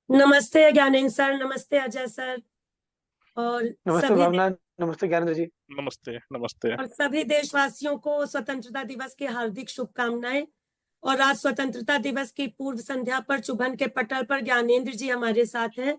नमस्ते ज्ञानेंद्र सर, नमस्ते अजय सर। और नमस्ते सभी भावना। नमस्ते ज्ञानेंद्र जी। नमस्ते नमस्ते। और सभी देशवासियों को स्वतंत्रता दिवस की हार्दिक शुभकामनाएं। और आज स्वतंत्रता दिवस की पूर्व संध्या पर चुभन के पटल पर ज्ञानेंद्र जी हमारे साथ हैं।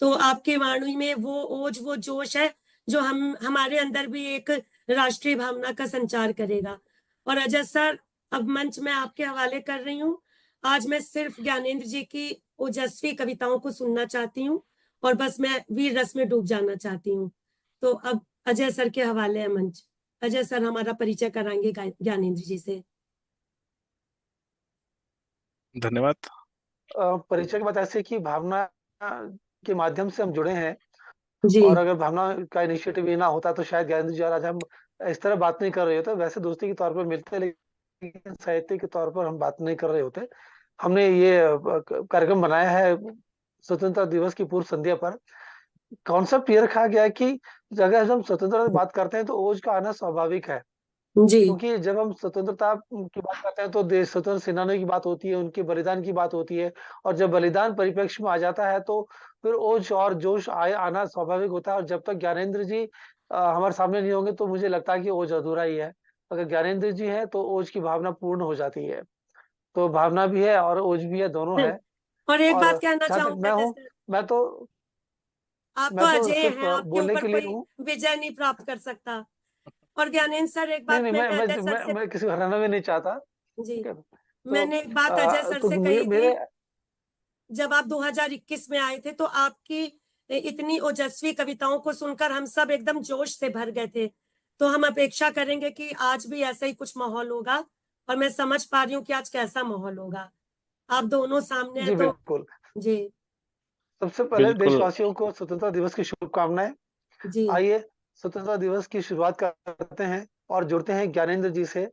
तो आपकी वाणी में वो ओज, वो जोश है जो हम हमारे अंदर भी एक राष्ट्रीय भावना का संचार करेगा। और अजय सर, अब मंच में आपके हवाले कर रही हूँ। आज मैं सिर्फ ज्ञानेंद्र जी की ओजस्वी कविताओं को सुनना चाहती हूँ और बस मैं वीर रस में डूब जाना चाहती हूँ। तो अब अजय सर के हवाले है मंच। अजय सर हमारा परिचय कराएंगे ज्ञानेंद्र जी से। धन्यवाद। परिचय की बात ऐसे कि भावना के माध्यम से हम जुड़े हैं। जी। और अगर भावना का इनिशिएटिव ये ना होता तो शायद ज्ञानेंद्र जी और आज हम इस तरह बात नहीं कर रहे होते। वैसे दोस्ती के तौर पर मिलते, लेकिन साहित्य के तौर पर हम बात नहीं कर रहे होते। हमने ये कार्यक्रम बनाया है स्वतंत्रता दिवस की पूर्व संध्या पर। कॉन्सेप्ट ये रखा गया है कि अगर हम स्वतंत्रता की बात करते हैं तो ओज का आना स्वाभाविक है। जी। क्योंकि जब हम स्वतंत्रता की बात करते हैं तो देश स्वतंत्र सेनानियों की बात होती है, उनके बलिदान की बात होती है। और जब बलिदान परिप्रेक्ष्य में आ जाता है तो फिर ओज और जोश आना स्वाभाविक होता है। और जब तक ज्ञानेंद्र जी हमारे सामने नहीं होंगे तो मुझे लगता है कि ओज अधूरा ही है। अगर ज्ञानेंद्र जी है तो ओज की भावना पूर्ण हो जाती है। तो भावना भी है और ओज भी है, दोनों है। और एक और बात कहना जहाँ तक चाहूंगी मैं अजय हूँ, सर, मैं तो आप तो मैं तो अजय सिर्फ हैं, आपके बोलने ऊपर के लिए कोई हूँ। विजय नहीं प्राप्त कर सकता। और ज्ञानेंद्र सर, एक नहीं बात नहीं, मैंने अजय सर से, मैं किसी को हराना भी नहीं चाहता। जी, ठीक है। तो मैंने एक बात अजय सर से कही थी। मेरे जब आप 2021 में आए थे तो आपकी इतनी ओजस्वी कविताओं को सुनकर हम सब एकदम जोश से भर गए थे। तो हम अपेक्षा करेंगे कि आज भी ऐसा ही कुछ माहौल होगा। और मैं समझ पा रही हूँ कि आज कैसा माहौल होगा। आप दोनों सामने हैं जी तो। बिल्कुल। जी। सबसे पहले बिल्कुल। देशवासियों को स्वतंत्रता दिवस की शुभकामनाएं। जी। आइए स्वतंत्रता दिवस की शुरुआत करते हैं और जुड़ते हैं ज्ञानेंद्र जी से।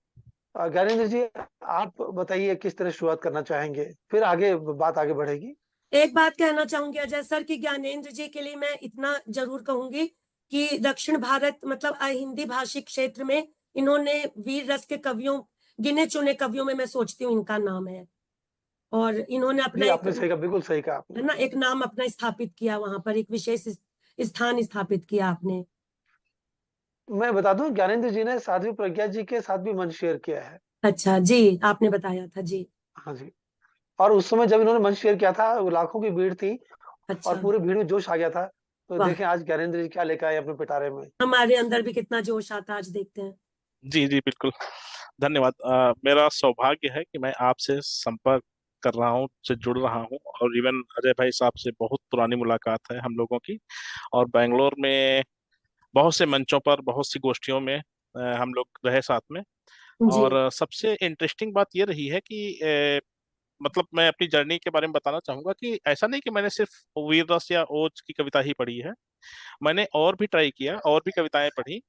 ज्ञानेंद्र जी, आप बताइए किस तरह शुरुआत करना चाहेंगे, फिर आगे बात आगे बढ़ेगी। एक बात कहना चाहूंगी अजय सर कि ज्ञानेंद्र जी के लिए मैं इतना जरूर कहूंगी कि दक्षिण भारत मतलब हिंदी भाषी क्षेत्र में इन्होंने वीर रस के कवियों, गिने चुने कवियों में मैं सोचती हूँ इनका नाम है। और इन्होंने अपना जी एक, आपने सही कहा, बिल्कुल सही कहा है आपने। ना, एक नाम अपना स्थापित किया, वहां पर एक विशेष स्थान स्थापित किया आपने। मैं बता दूं, ज्ञानेंद्र जी ने साध्वी प्रज्ञा जी के साथ भी मंच शेयर किया है। अच्छा जी, आपने बताया था जी। हाँ जी। और उस समय जब इन्होंने मंच शेयर किया था वो लाखों की भीड़ थी और अच्छा। पूरी भीड़ में जोश आ गया था। तो वाह, देखें आज ज्ञानेंद्र जी क्या लेकर आए अपने पिटारे में। हमारे अंदर भी कितना जोश आता, आज देखते हैं। जी जी बिल्कुल। धन्यवाद। मेरा सौभाग्य है कि मैं आपसे संपर्क कर रहा हूँ, से जुड़ रहा हूँ। और इवन अजय भाई साहब से बहुत पुरानी मुलाकात है हम लोगों की। और बेंगलोर में बहुत से मंचों पर, बहुत सी गोष्ठियों में हम लोग रहे साथ में। जी। और सबसे इंटरेस्टिंग बात ये रही है कि मतलब मैं अपनी जर्नी के बारे में बताना चाहूंगा कि ऐसा नहीं कि मैंने सिर्फ वीर रस या ओज की कविता ही पढ़ी है। मैंने और भी ट्राई किया, और भी कविताएं पढ़ी।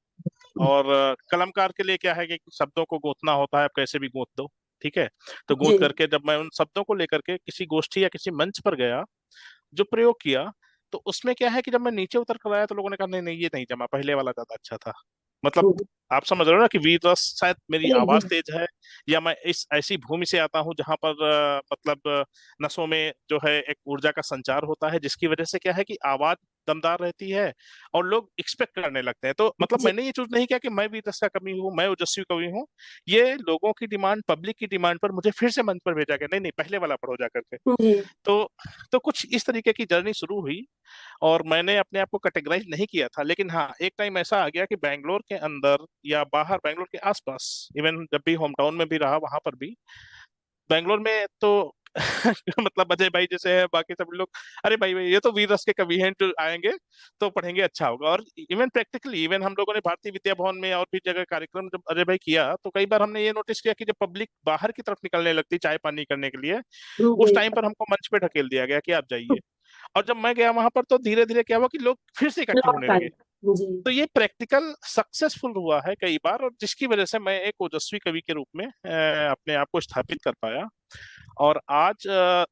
और कलमकार के लिए क्या है कि शब्दों को गोतना होता है, आप कैसे भी गोत दो। ठीक है। तो जी। गोत करके जब मैं उन शब्दों को लेकर के किसी गोष्ठी या किसी मंच पर गया, जो प्रयोग किया, तो उसमें क्या है कि जब मैं नीचे उतर कर आया तो लोगों ने कहा नहीं नहीं ये नहीं जमा, पहले वाला ज्यादा अच्छा था। मतलब आप समझ रहे हो ना कि वीर रस, शायद मेरी आवाज एकदम। तेज है, या मैं इस ऐसी भूमि से आता हूं जहां पर मतलब नसों में जो है एक ऊर्जा का संचार होता है, जिसकी वजह से क्या है कि आवाज दमदार रहती है और लोग एक्सपेक्ट करने लगते हैं। तो मतलब जी। मैंने ये चूज नहीं किया कि मैं वीर रस का कवि हूँ, मैं ओजस्वी कवि हूँ। ये लोगों की डिमांड, पब्लिक की डिमांड पर मुझे फिर से मंच पर भेजा गया, नहीं नहीं पहले वाला पढ़ो जा करके। जी। तो कुछ इस तरीके की जर्नी शुरू हुई। और मैंने अपने आप को कैटेगराइज नहीं किया था, लेकिन हाँ एक टाइम ऐसा आ गया कि बैंगलोर के अंदर या बाहर, बैंगलोर के आसपास, इवन जब भी होम टाउन में भी रहा वहां पर भी, बैंगलोर में तो मतलब अजय भाई जैसे है, बाकी सब लोग, अरे भाई भाई ये तो वीर रस के कवि हैं, जो आएंगे तो पढ़ेंगे अच्छा होगा। और इवन प्रैक्टिकली, इवन हम लोगों ने भारतीय विद्या भवन में और भी जगह कार्यक्रम जब अजय भाई किया, तो कई बार हमने ये नोटिस किया कि जब पब्लिक बाहर की तरफ निकलने लगती चाय पानी करने के लिए, उस जी। टाइम पर हमको मंच पे ढकेल दिया गया कि आप जाइए। और जब मैं गया वहां पर तो धीरे धीरे क्या हुआ कि लोग फिर से इकट्ठे होने लौट लगे। आई। जी। तो ये प्रैक्टिकल सक्सेसफुल हुआ है कई बार, और जिसकी वजह से मैं एक ओजस्वी कवि के रूप में अपने आप को स्थापित कर पाया। और आज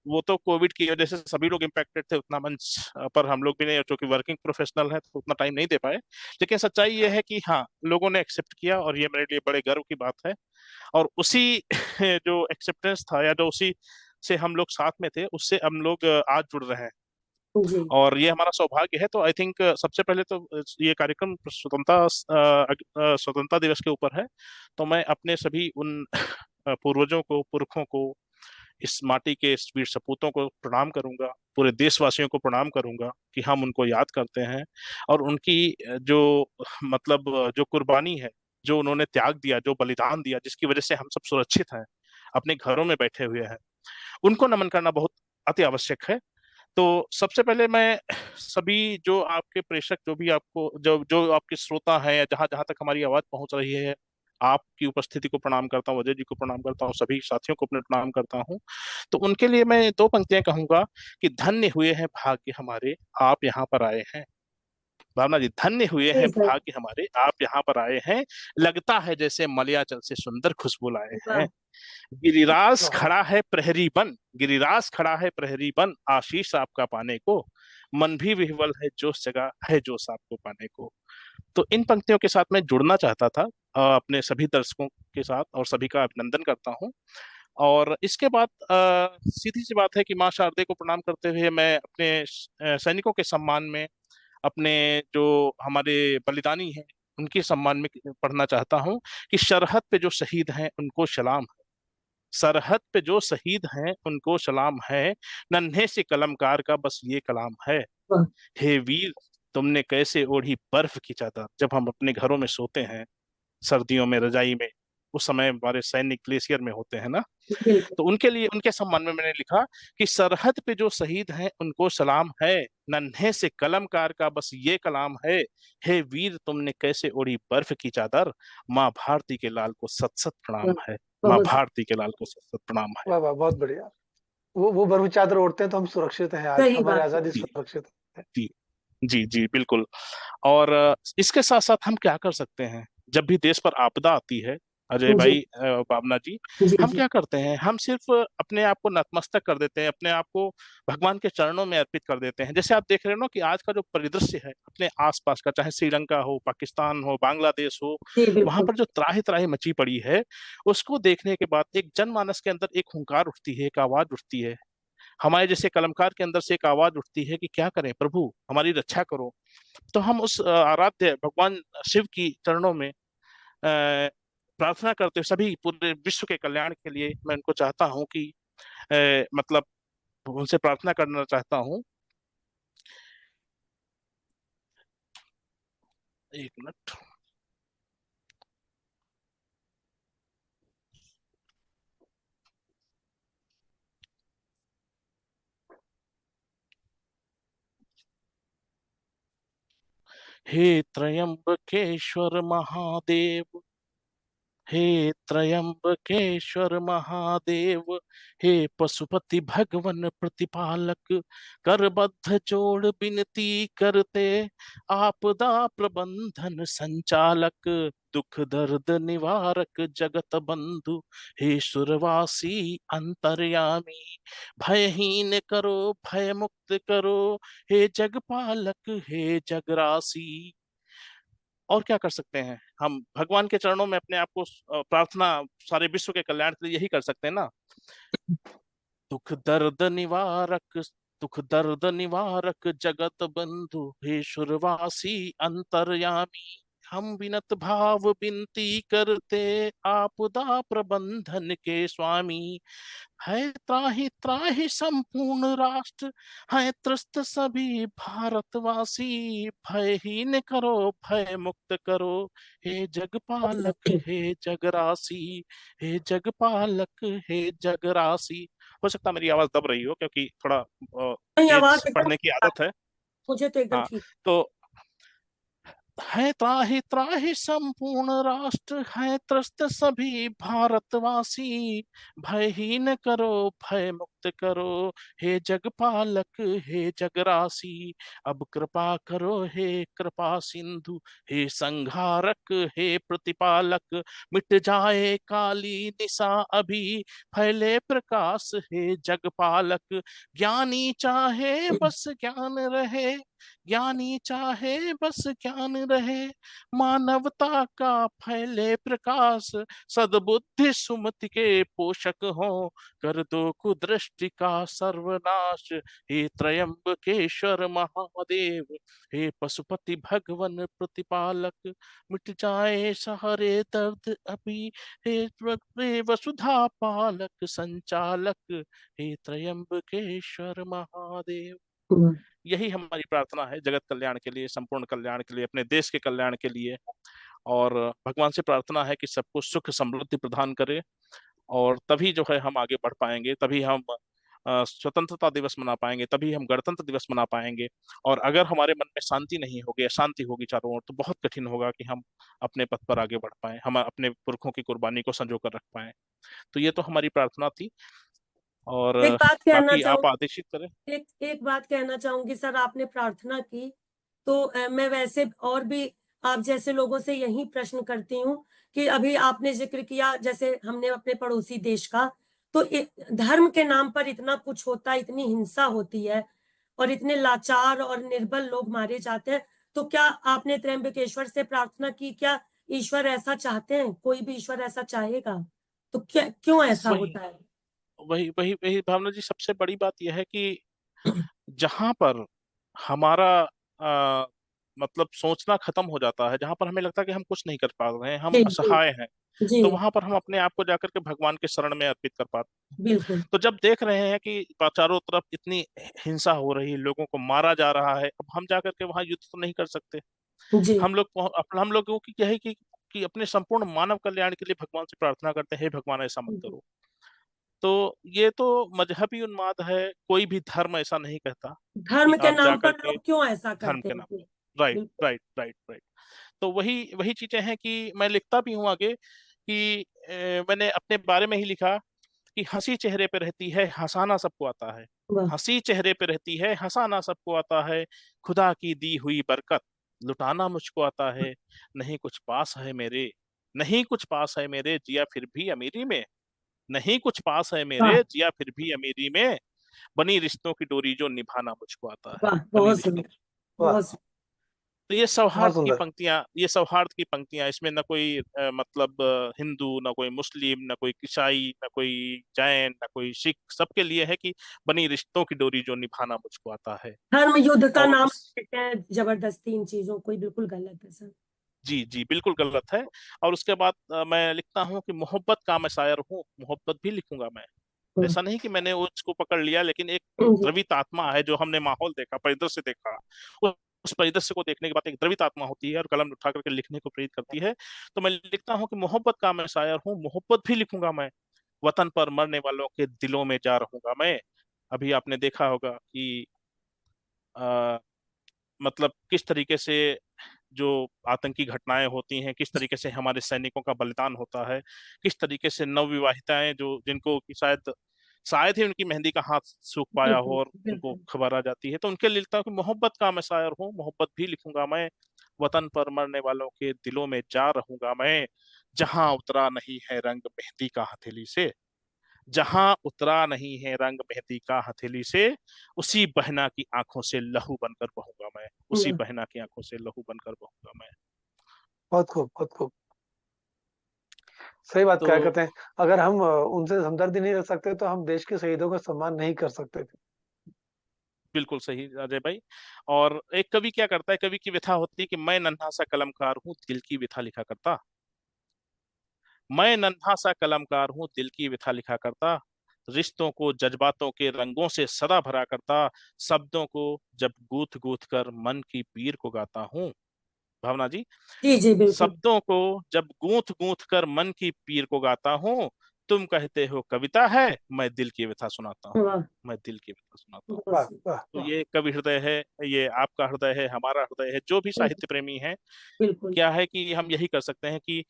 वो तो कोविड की वजह से सभी लोग इम्पैक्टेड थे, उतना मंच पर हम लोग भी नहीं, क्योंकि वर्किंग प्रोफेशनल है तो उतना टाइम नहीं दे पाए। लेकिन सच्चाई ये है कि हाँ, लोगों ने एक्सेप्ट किया, और ये मेरे लिए बड़े गर्व की बात है। और उसी जो एक्सेप्टेंस था, या जो उसी से हम लोग साथ में थे, उससे हम लोग आज जुड़ रहे हैं। जी और ये हमारा सौभाग्य है। तो आई थिंक सबसे पहले तो ये कार्यक्रम स्वतंत्रता दिवस के ऊपर है। तो मैं अपने सभी उन पूर्वजों को, पुरखों को, इस माटी के इस वीर सपूतों को प्रणाम करूंगा, पूरे देशवासियों को प्रणाम करूंगा कि हम उनको याद करते हैं। और उनकी जो मतलब जो कुर्बानी है, जो उन्होंने त्याग दिया, जो बलिदान दिया, जिसकी वजह से हम सब सुरक्षित हैं, अपने घरों में बैठे हुए हैं, उनको नमन करना बहुत अति आवश्यक है। तो सबसे पहले मैं सभी जो आपके प्रेषक, जो भी आपको, जो जो आपके श्रोता हैं, या जहां जहां तक हमारी आवाज पहुंच रही है, आपकी उपस्थिति को प्रणाम करता हूँ, अजय जी को प्रणाम करता हूँ, सभी साथियों को अपने प्रणाम करता हूँ। तो उनके लिए मैं दो पंक्तियां कहूंगा कि धन्य हुए हैं भाग्य हमारे, आप यहाँ पर आए हैं। भावना जी, धन्य हुए जी हैं सर। भाग्य हमारे, आप यहाँ पर आए हैं। लगता है जैसे मलयाचल से सुंदर खुशबू लाए वाह। हैं। गिरिराज वाह खड़ा है प्रहरी बन, गिरिराज खड़ा है प्रहरी बन, आशीष आपका पाने को, मन भी विह्वल है जोश जगह है जोश आपको पाने को। तो इन पंक्तियों के साथ मैं जुड़ना चाहता था अपने सभी दर्शकों के साथ, और सभी का अभिनंदन करता हूँ। और इसके बाद सीधी सी बात है कि माँ शारदे को प्रणाम करते हुए मैं अपने सैनिकों के सम्मान में, अपने जो हमारे बलिदानी हैं उनके सम्मान में पढ़ना चाहता हूँ कि सरहद पे जो शहीद हैं उनको सलाम है, सरहद पे जो शहीद हैं उनको सलाम है, नन्हे से कलमकार का बस ये कलाम है, वाह। हे वीर तुमने कैसे ओढ़ी बर्फ की चादर। जब हम अपने घरों में सोते हैं सर्दियों में रजाई में, उस समय हमारे सैनिक ग्लेशियर में होते हैं ना, बिल्कुल। तो उनके लिए, उनके सम्मान में मैंने लिखा कि सरहद पे जो शहीद हैं उनको सलाम है, नन्हे से कलमकार का बस ये कलाम है, हे वीर तुमने कैसे ओढ़ी बर्फ की चादर, माँ भारती के लाल को सत सत प्रणाम वाह, है, माँ बहुत भारती के लाल को सत सत प्रणाम है। वाह वाह, बहुत बढ़िया। वो बर्फ चादर ओढ़ते हैं तो हम सुरक्षित हैं, आज सही हमारी बात है। आजादी जी सुरक्षित है। जी जी जी बिल्कुल। और इसके साथ साथ हम क्या कर सकते हैं जब भी देश पर आपदा आती है, अजय जी भाई, भावना जी, जी हम जी क्या करते हैं? हम सिर्फ अपने आप को नतमस्तक कर देते हैं, अपने आप को भगवान के चरणों में अर्पित कर देते हैं। जैसे आप देख रहे हो ना कि आज का जो परिदृश्य है अपने आसपास का, चाहे श्रीलंका हो, पाकिस्तान हो, बांग्लादेश हो, जी वहां बिल्कुल। पर जो त्राहि त्राहि मची पड़ी है, उसको देखने के बाद एक जनमानस के अंदर एक हुंकार उठती है, एक आवाज उठती है, हमारे जैसे कलमकार के अंदर से एक आवाज उठती है कि क्या करें प्रभु, हमारी रक्षा करो। तो हम उस आराध्य भगवान शिव की चरणों में प्रार्थना करते हुए, सभी पूरे विश्व के कल्याण के लिए मैं उनको चाहता हूँ कि मतलब उनसे प्रार्थना करना चाहता हूँ। एक मिनट। हे त्रयंबकेश्वर महादेव, हे त्रयंबकेश्वर महादेव, हे पशुपति भगवन प्रतिपालक, करबद्ध जोड़ विनती करते, आपदा प्रबंधन संचालक, दुख दर्द निवारक जगत बंधु, हे सुरवासी अंतर्यामी, भयहीन करो भय मुक्त करो, हे जगपालक हे जगरासी। और क्या कर सकते हैं हम? भगवान के चरणों में अपने आप को प्रार्थना, सारे विश्व के कल्याण के लिए यही कर सकते हैं ना। दुख दर्द निवारक, दुख दर्द निवारक जगत बंधु, हे सुरवासी अंतर्यामी, हम विनत भाव विनती करते, आपदा प्रबंधन के स्वामी, है त्राहि त्राहि संपूर्ण राष्ट्र, है त्रस्त सभी भारतवासी, भयहीन करो भय मुक्त करो, हे जगपालक हे जगरासी, हे जगपालक हे जगरासी। हो सकता है मेरी आवाज दब रही हो, क्योंकि थोड़ा नहीं, आवाज तेज एकदम पढ़ने की ठीक आ आदत रही है। है। मुझे तो एकदम हाँ, ठीक। तो है त्राहि त्राहि संपूर्ण राष्ट्र, है त्रस्त सभी भारतवासी, भयहीन करो भय मुक्त करो, हे जगपालक हे जगरासी, अब कृपा करो हे कृपा सिंधु, हे संहारक हे प्रतिपालक, मिट जाए काली निशा अभी, फैले प्रकाश हे जगपालक, ज्ञानी चाहे बस ज्ञान रहे, ज्ञानी चाहे बस ज्ञान रहे, मानवता का फैले प्रकाश, सद्बुद्धि सुमति के पोषक हो, कर दो कुदृष्टि का सर्वनाश। हे त्रयंबकेश्वर महादेव, हे पशुपति भगवन प्रतिपालक, मिट जाए सारे दर्द अभी, हे वसुधा पालक संचालक, हे त्रयंबकेश्वर महादेव। यही हमारी प्रार्थना है जगत कल्याण के लिए, संपूर्ण कल्याण के लिए, अपने देश के कल्याण के लिए। और भगवान से प्रार्थना है कि सबको सुख समृद्धि प्रदान करे, और तभी जो है हम आगे बढ़ पाएंगे, तभी हम स्वतंत्रता दिवस मना पाएंगे, तभी हम गणतंत्र दिवस मना पाएंगे। और अगर हमारे मन में शांति नहीं होगी, अशांति होगी चारों ओर, तो बहुत कठिन होगा कि हम अपने पथ पर आगे बढ़ पाए, हम अपने पुरखों की कुर्बानी को संजो कर रख पाए। तो ये तो हमारी प्रार्थना थी, और एक बात कहना बाकी आप चाहूंगी, आदेशित करें। एक बात कहना चाहूंगी सर, आपने प्रार्थना की तो मैं वैसे और भी आप जैसे लोगों से यही प्रश्न करती हूँ कि अभी आपने जिक्र किया जैसे हमने अपने पड़ोसी देश का, तो धर्म के नाम पर इतना कुछ होता है, इतनी हिंसा होती है और इतने लाचार और निर्बल लोग मारे जाते हैं, तो क्या आपने त्र्यंबकेश्वर से प्रार्थना की? क्या ईश्वर ऐसा चाहते हैं? कोई भी ईश्वर ऐसा चाहेगा? तो क्या क्यों ऐसा वही होता है? वही वही वही भावना जी, सबसे बड़ी बात यह है कि जहां पर हमारा मतलब सोचना खत्म हो जाता है, जहां पर हमें लगता है कि हम कुछ नहीं कर पा रहे हैं, हम जी जी असहाय हैं, जी, तो वहां पर हम अपने आप को जाकर के भगवान के शरण में अर्पित कर पाते हैं। बिल्कुल। तो जब देख रहे हैं कि चारों तरफ इतनी हिंसा हो रही है, लोगों को मारा जा रहा है, अब हम जाकर के वहां युद्ध तो नहीं कर सकते। जी हम लोगों की क्या है कि अपने संपूर्ण मानव कल्याण के लिए भगवान से प्रार्थना करते हैं, हे भगवान ऐसा मत करो। तो ये तो मजहबी उन्माद है, कोई भी धर्म ऐसा नहीं कहता कि धर्म के आप नाम जाकर पर के लोग क्यों ऐसा धर्म करते के हैं? नाम पर। राइट बिल्कुल। Right right right. तो वही वही चीजें हैं कि मैं लिखता भी हूँ आगे कि मैंने अपने बारे में ही लिखा कि हंसी चेहरे पे रहती है, हंसाना सबको आता है। वाह, हंसी चेहरे पे रहती है, हंसाना सबको आता है, खुदा की दी हुई बरकत लुटाना मुझको आता है। नहीं कुछ पास है मेरे, नहीं कुछ पास है मेरे, जिया फिर भी अमीरी में। नहीं कुछ पास है वाह, मेरे, जिया फिर भी अमीरी में। बनी रिश्तों की डोरी जो निभाना मुझको आता है। वाह, बनी बहुत रिश्तों। सुंदर, वाह, बहुत सुंदर। तो ये बहुत सौहार्द की सुंदर। पंक्तियां, ये सौहार्द की पंक्तियां, इसमें न कोई मतलब हिंदू, न कोई मुस्लिम, न कोई ईसाई, न कोई जैन, न कोई सिख, सबके लिए है कि बनी रिश्तों की डोरी जो निभाना मुझको आता है। धर्म युद्ध का और नाम देते हैं जबरदस्ती इन चीजों को, बिल्कुल गलत है सर। जी जी, बिल्कुल गलत है। और उसके बाद मैं लिखता हूँ कि मोहब्बत का मैं शायर हूँ, मोहब्बत भी लिखूंगा मैं। वाह, ऐसा नहीं कि मैंने उसको पकड़ लिया, लेकिन एक जी द्रवित आत्मा है, जो हमने माहौल देखा, परिदृश्य देखा, उस परिदृश्य को देखने के बाद एक द्रवित आत्मा होती है और कलम उठा करके लिखने को प्रेरित करती है। तो मैं लिखता हूँ कि मोहब्बत का मैं शायर हूँ, मोहब्बत भी लिखूंगा मैं, वतन पर मरने वालों के दिलों में जा रहूंगा मैं। अभी आपने देखा होगा कि आ, मतलब किस तरीके से जो आतंकी घटनाएं होती हैं, किस तरीके से हमारे सैनिकों का बलिदान होता है, किस तरीके से नवविवाहिताएं जो जिनको कि शायद शायद ही उनकी मेहंदी का हाथ सूख पाया बिल्कुल हो और उनको बिल्कुल। खबर आ जाती है, तो उनके लिए लिखता हूँ कि मोहब्बत का मैं शायर हूँ, मोहब्बत भी लिखूंगा मैं, वतन पर मरने वालों के दिलों में जा रहूंगा मैं। जहां उतरा नहीं है रंग मेहंदी का हथेली से, जहां उतरा नहीं है रंग मेहंदी का हथेली से, उसी बहना की आंखों से लहू बनकर बहूंगा मैं, उसी वाह, बहना की आंखों से लहू बनकर बहूंगा मैं। बहुत खूब, बहुत खूब। सही बात तो क्या कहते हैं। अगर हम उनसे हमदर्दी नहीं रख सकते तो हम देश के शहीदों का सम्मान नहीं कर सकते थे। बिल्कुल सही अजय भाई। और एक कवि क्या करता है, कवि की व्यथा होती है कि मैं नन्हा सा कलमकार हूँ, दिल की व्यथा लिखा करता। मैं नन्हा सा कलमकार हूँ, दिल की व्यथा लिखा करता, रिश्तों को जज्बातों के रंगों से सदा भरा करता, शब्दों को जब गूंथ गूंथ कर मन की पीर को गाता हूँ। भावना जी, जी जी बिल्कुल। शब्दों को जब गूंथ गूंथ कर मन की पीर को गाता हूँ, तुम कहते हो कविता है, मैं दिल की व्यथा सुनाता हूँ। वाह, मैं दिल की व्यथा सुनाता हूँ। बहुत वाह, सुंदर। वाह, तो वाह। ये कवि हृदय है, ये आपका हृदय है, हमारा हृदय है, जो भी साहित्य प्रेमी है। बिल्कुल। क्या है कि हम यही कर सकते हैं कि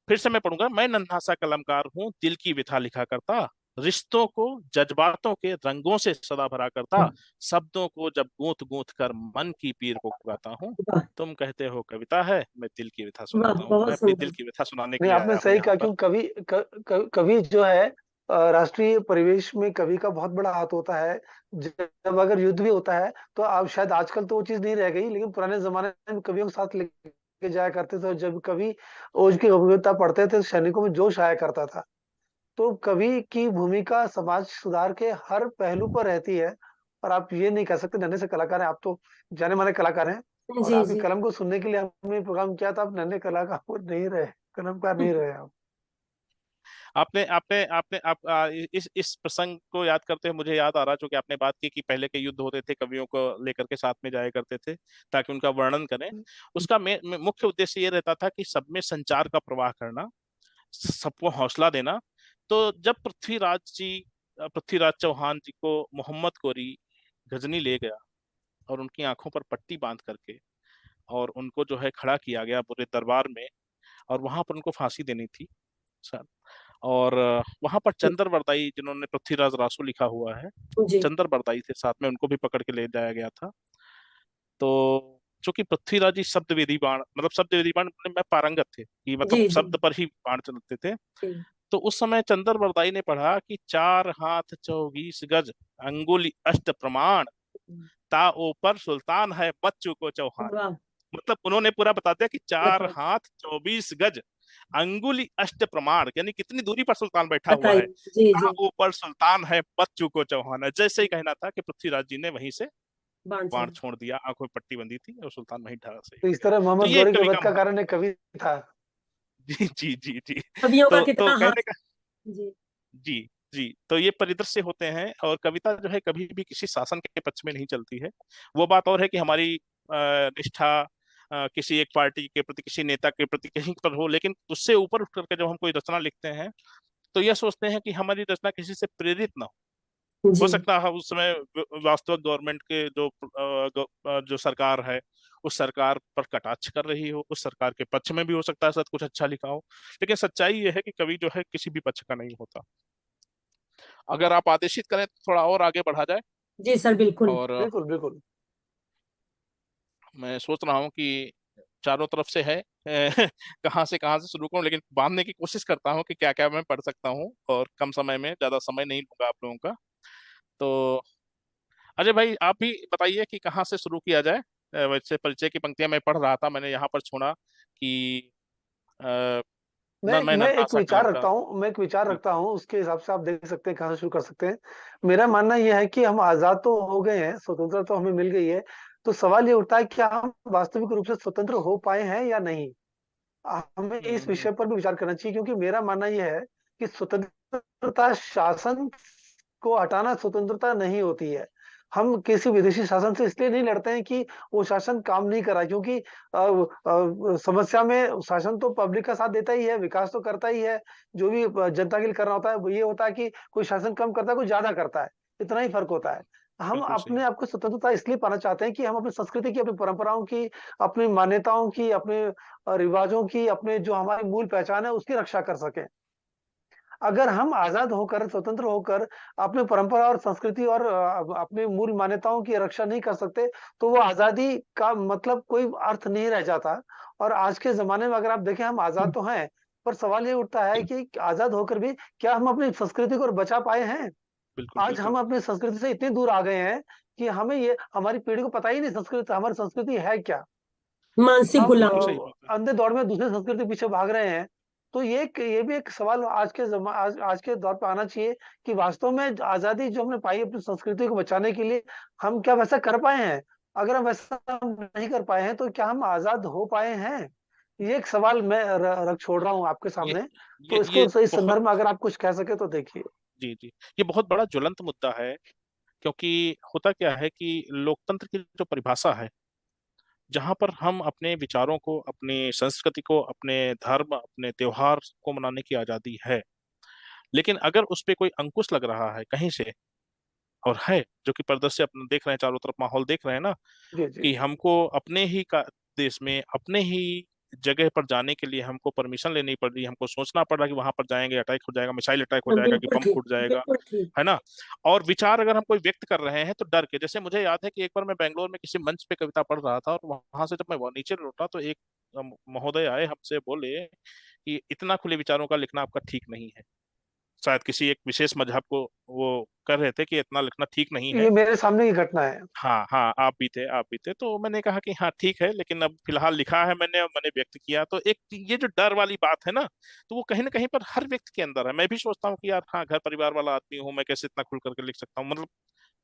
फिर से मैं पढ़ूंगा, मैं नन्हा सा कलमकार हूँ, दिल की व्यथा लिखा करता, रिश्तों को जज्बातों के रंगों से सदा भरा करता, शब्दों को जब गूंथ गूंथ कर मन की पीर को गाता हूँ। वाह, तुम कहते हो कविता है, मैं दिल की व्यथा वाह, सुनाता हूँ। मैं बहुत अपनी दिल सुंदर। की व्यथा सुनाने के नहीं, लिए आपने आया हूँ सही यहाँ कहा, पर। क्योंकि कवि जो है राष्ट्रीय परिवेश में कवि का बहुत बड़ा हाथ होता है। जब अगर युद्ध भी होता है तो अब शायद आजकल तो वो चीज नहीं रह गई, लेकिन पुराने जमाने में कवियों के साथ लेके जाया करते थे, और जब कवि ओज की कविता पढ़ते थे तो सैनिकों में जोश आया करता था। तो कवि की भूमिका समाज सुधार के हर पहलू पर रहती है। और आप ये नहीं कह सकते नन्हे से कलाकार हैं, आप तो जाने माने कलाकार हैं। और जी आपकी जी। कलम को सुनने के लिए हमने प्रोग्राम किया था, आप नन्हे कलाकार वो नहीं रहे, कलमकार नहीं रहे आप। आपने आपने आपने आप इस प्रसंग को याद करते हुए मुझे याद आ रहा, जो कि आपने बात की कि पहले के युद्ध होते थे, कवियों को लेकर के साथ में जाया करते थे ताकि उनका वर्णन करें। उसका मुख्य उद्देश्य ये रहता था कि सब में संचार का प्रवाह करना, सबको हौसला देना। तो जब पृथ्वीराज चौहान जी को मोहम्मद गोरी गजनी ले गया और उनकी आंखों पर पट्टी बांध करके और उनको जो है खड़ा किया गया पूरे दरबार में, और वहां पर उनको फांसी देनी थी सर। और वहां पर चंदर बरदाई, जिन्होंने पृथ्वीराज रासो लिखा हुआ है, जी चंदर बरदाई थे साथ में, उनको भी पकड़ के ले जाया गया था। तो चूंकि पृथ्वीराज जी शब्द वेदी बाण, मतलब शब्द वेदी बाण में पारंगत थे कि मतलब जी जी शब्द पर ही बाण चलते थे। जी। तो उस समय चंदर बरदाई ने पढ़ा कि 4 हाथ 24 गज अंगुली अष्ट प्रमाण, ता ऊपर सुल्तान है बच्चू को चौहान। वाह। मतलब उन्होंने पूरा बता दिया कि चार बताइए हाथ 24 गज अंगुली अष्ट प्रमाण, यानी कितनी दूरी पर सुल्तान बैठा हुआ है। बताइए। जी ता जी। ऊपर सुल्तान है बच्चू को चौहान है। जैसे ही कहना था कि पृथ्वीराज जी ने वहीं से बाण बाण चला। छोड़ दिया, आंखों में पट्टी बंधी थी और सुल्तान वहीं ढाल से तो हो इस गया। तरह तो मोहम्मद ये गौरी के कवि वध का का कारण एक कवि था। जी जी जी जी। कवियों का तो कितना कहने हाथ। का जी जी जी, तो ये परिदृश्य होते हैं। और कविता जो है कभी भी किसी शासन के पक्ष में नहीं चलती है। वो बात और है कि हमारी निष्ठा किसी एक पार्टी के प्रति, किसी नेता के प्रति कहीं पर हो, लेकिन उससे ऊपर उठ करके जब हम कोई रचना लिखते हैं तो यह सोचते हैं कि हमारी रचना किसी से प्रेरित ना हो जी। सकता है उस समय वास्तविक गवर्नमेंट के जो सरकार है, उस सरकार पर कटाक्ष कर रही हो, उस सरकार के पक्ष में भी हो सकता है सब कुछ अच्छा लिखा हो। लेकिन सच्चाई ये है कि कवि जो है किसी भी पक्ष का नहीं होता। अगर आप आदेशित करें तो थोड़ा और आगे बढ़ा जाए। जी सर बिल्कुल। और बिल्कुल बिल्कुल। मैं सोच रहा हूँ कि चारों तरफ से है कहाँ से शुरू करूँ, लेकिन बांधने की कोशिश करता हूँ कि क्या क्या मैं पढ़ सकता हूँ, और कम समय में, ज्यादा समय नहीं लूंगा आप लोगों का। तो अजय भाई आप भी बताइए कि कहाँ से शुरू किया जाए। वैसे परिचय की पंक्तियां मैं पढ़ रहा था, मैंने यहाँ पर छोड़ा कि अ, मैं मैं नन्हा एक सा विचार कलमकार। रखता हूँ, मैं एक विचार जी रखता हूँ, उसके हिसाब से आप देख सकते हैं कहाँ से शुरू कर सकते हैं। मेरा मानना यह है कि हम आजाद तो हो गए हैं, स्वतंत्रता तो हमें मिल गई है। तो सवाल ये उठता है क्या हम वास्तविक रूप से स्वतंत्र हो पाए हैं या नहीं। हमें इस हम्म। विषय पर भी विचार करना चाहिए, क्योंकि मेरा मानना यह है कि स्वतंत्रता शासन को हटाना स्वतंत्रता नहीं होती है। हम किसी विदेशी शासन से इसलिए नहीं लड़ते हैं कि वो शासन काम नहीं कर रहा, क्योंकि समस्या में शासन तो पब्लिक का साथ देता ही है, विकास तो करता ही है। जो भी जनता के लिए करना होता है वो ये होता है कि कोई शासन कम करता है, कोई ज्यादा करता है, इतना ही फर्क होता है। हम बिल्कुल सही। अपने आप को स्वतंत्रता इसलिए पाना चाहते हैं कि हम अपनी संस्कृति की, अपनी परंपराओं की, अपनी मान्यताओं की, अपने रिवाजों की, अपने जो हमारी मूल पहचान है उसकी रक्षा कर सकें। अगर हम आजाद होकर, स्वतंत्र होकर अपनी परंपरा और संस्कृति और अपने मूल मान्यताओं की रक्षा नहीं कर सकते, तो वो आजादी का मतलब कोई अर्थ नहीं रह जाता। और आज के जमाने में अगर आप देखें, हम आजाद तो हैं, पर सवाल ये उठता है कि आजाद होकर भी क्या हम अपनी संस्कृति को बचा पाए हैं। बिल्कुल आज बिल्कुल। हम अपनी संस्कृति से इतने दूर आ गए हैं कि हमें ये, हमारी पीढ़ी को पता ही नहीं संस्कृति, हमारी संस्कृति है क्या। मानसिक हम बिल्कुल गुलामी। सही बात है। अंधे दौड़ में दूसरे संस्कृति के पीछे भाग रहे हैं। तो ये भी एक सवाल आज के दौर पर आना चाहिए कि वास्तव में आजादी जो हमने पाई अपनी संस्कृति को बचाने के लिए, हम क्या वैसा कर पाए हैं। अगर हम वैसा नहीं कर पाए हैं तो क्या हम आजाद हो पाए हैं। ये एक सवाल मैं रख छोड़ रहा हूँ आपके ये सामने। तो ये इसको इस बहुत संदर्भ में अगर आप कुछ कह सके तो देखिए। जी जी, ये बहुत बड़ा ज्वलंत मुद्दा है। क्योंकि होता क्या है कि लोकतंत्र की जो परिभाषा है, जहां पर हम अपने विचारों को, अपनी संस्कृति को, अपने धर्म, अपने त्योहार को मनाने की आजादी है, लेकिन अगर उस पे कोई अंकुश लग रहा है कहीं से, और है जो कि परिदृश्य अपना देख रहे हैं, चारों तरफ माहौल देख रहे हैं ना, जी जी कि हमको अपने ही का देश में, अपने ही जगह पर जाने के लिए हमको परमिशन लेनी पड़ रही है, हमको सोचना पड़ रहा है कि वहां पर जाएंगे अटैक हो जाएगा, मिसाइल अटैक हो जाएगा, कि बिल्कुल बम ठीक। फूट जाएगा, बिल्कुल ठीक। है ना। और विचार अगर हम कोई व्यक्त कर रहे हैं तो डर के, जैसे मुझे याद है कि एक बार मैं बेंगलोर में किसी मंच पे कविता पढ़ रहा था, और वहां से जब मैं वहाँ नीचे लौटा तो एक महोदय आए, हमसे बोले कि इतना खुले विचारों का लिखना आपका ठीक नहीं है। शायद किसी एक विशेष मजहब को वो कर रहे थे कि इतना लिखना ठीक नहीं है। ये मेरे सामने की घटना है। हाँ हाँ, आप भी थे, तो मैंने कहा कि हाँ ठीक है, लेकिन अब फिलहाल लिखा है मैंने और मैंने व्यक्त किया, तो एक ये जो डर वाली बात है ना, तो वो कहीं ना कहीं पर हर व्यक्ति के अंदर है। मैं भी सोचता हूँ कि यार हाँ, घर परिवार वाला आदमी हूँ, मैं कैसे इतना खुल करके लिख सकता हूँ, मतलब,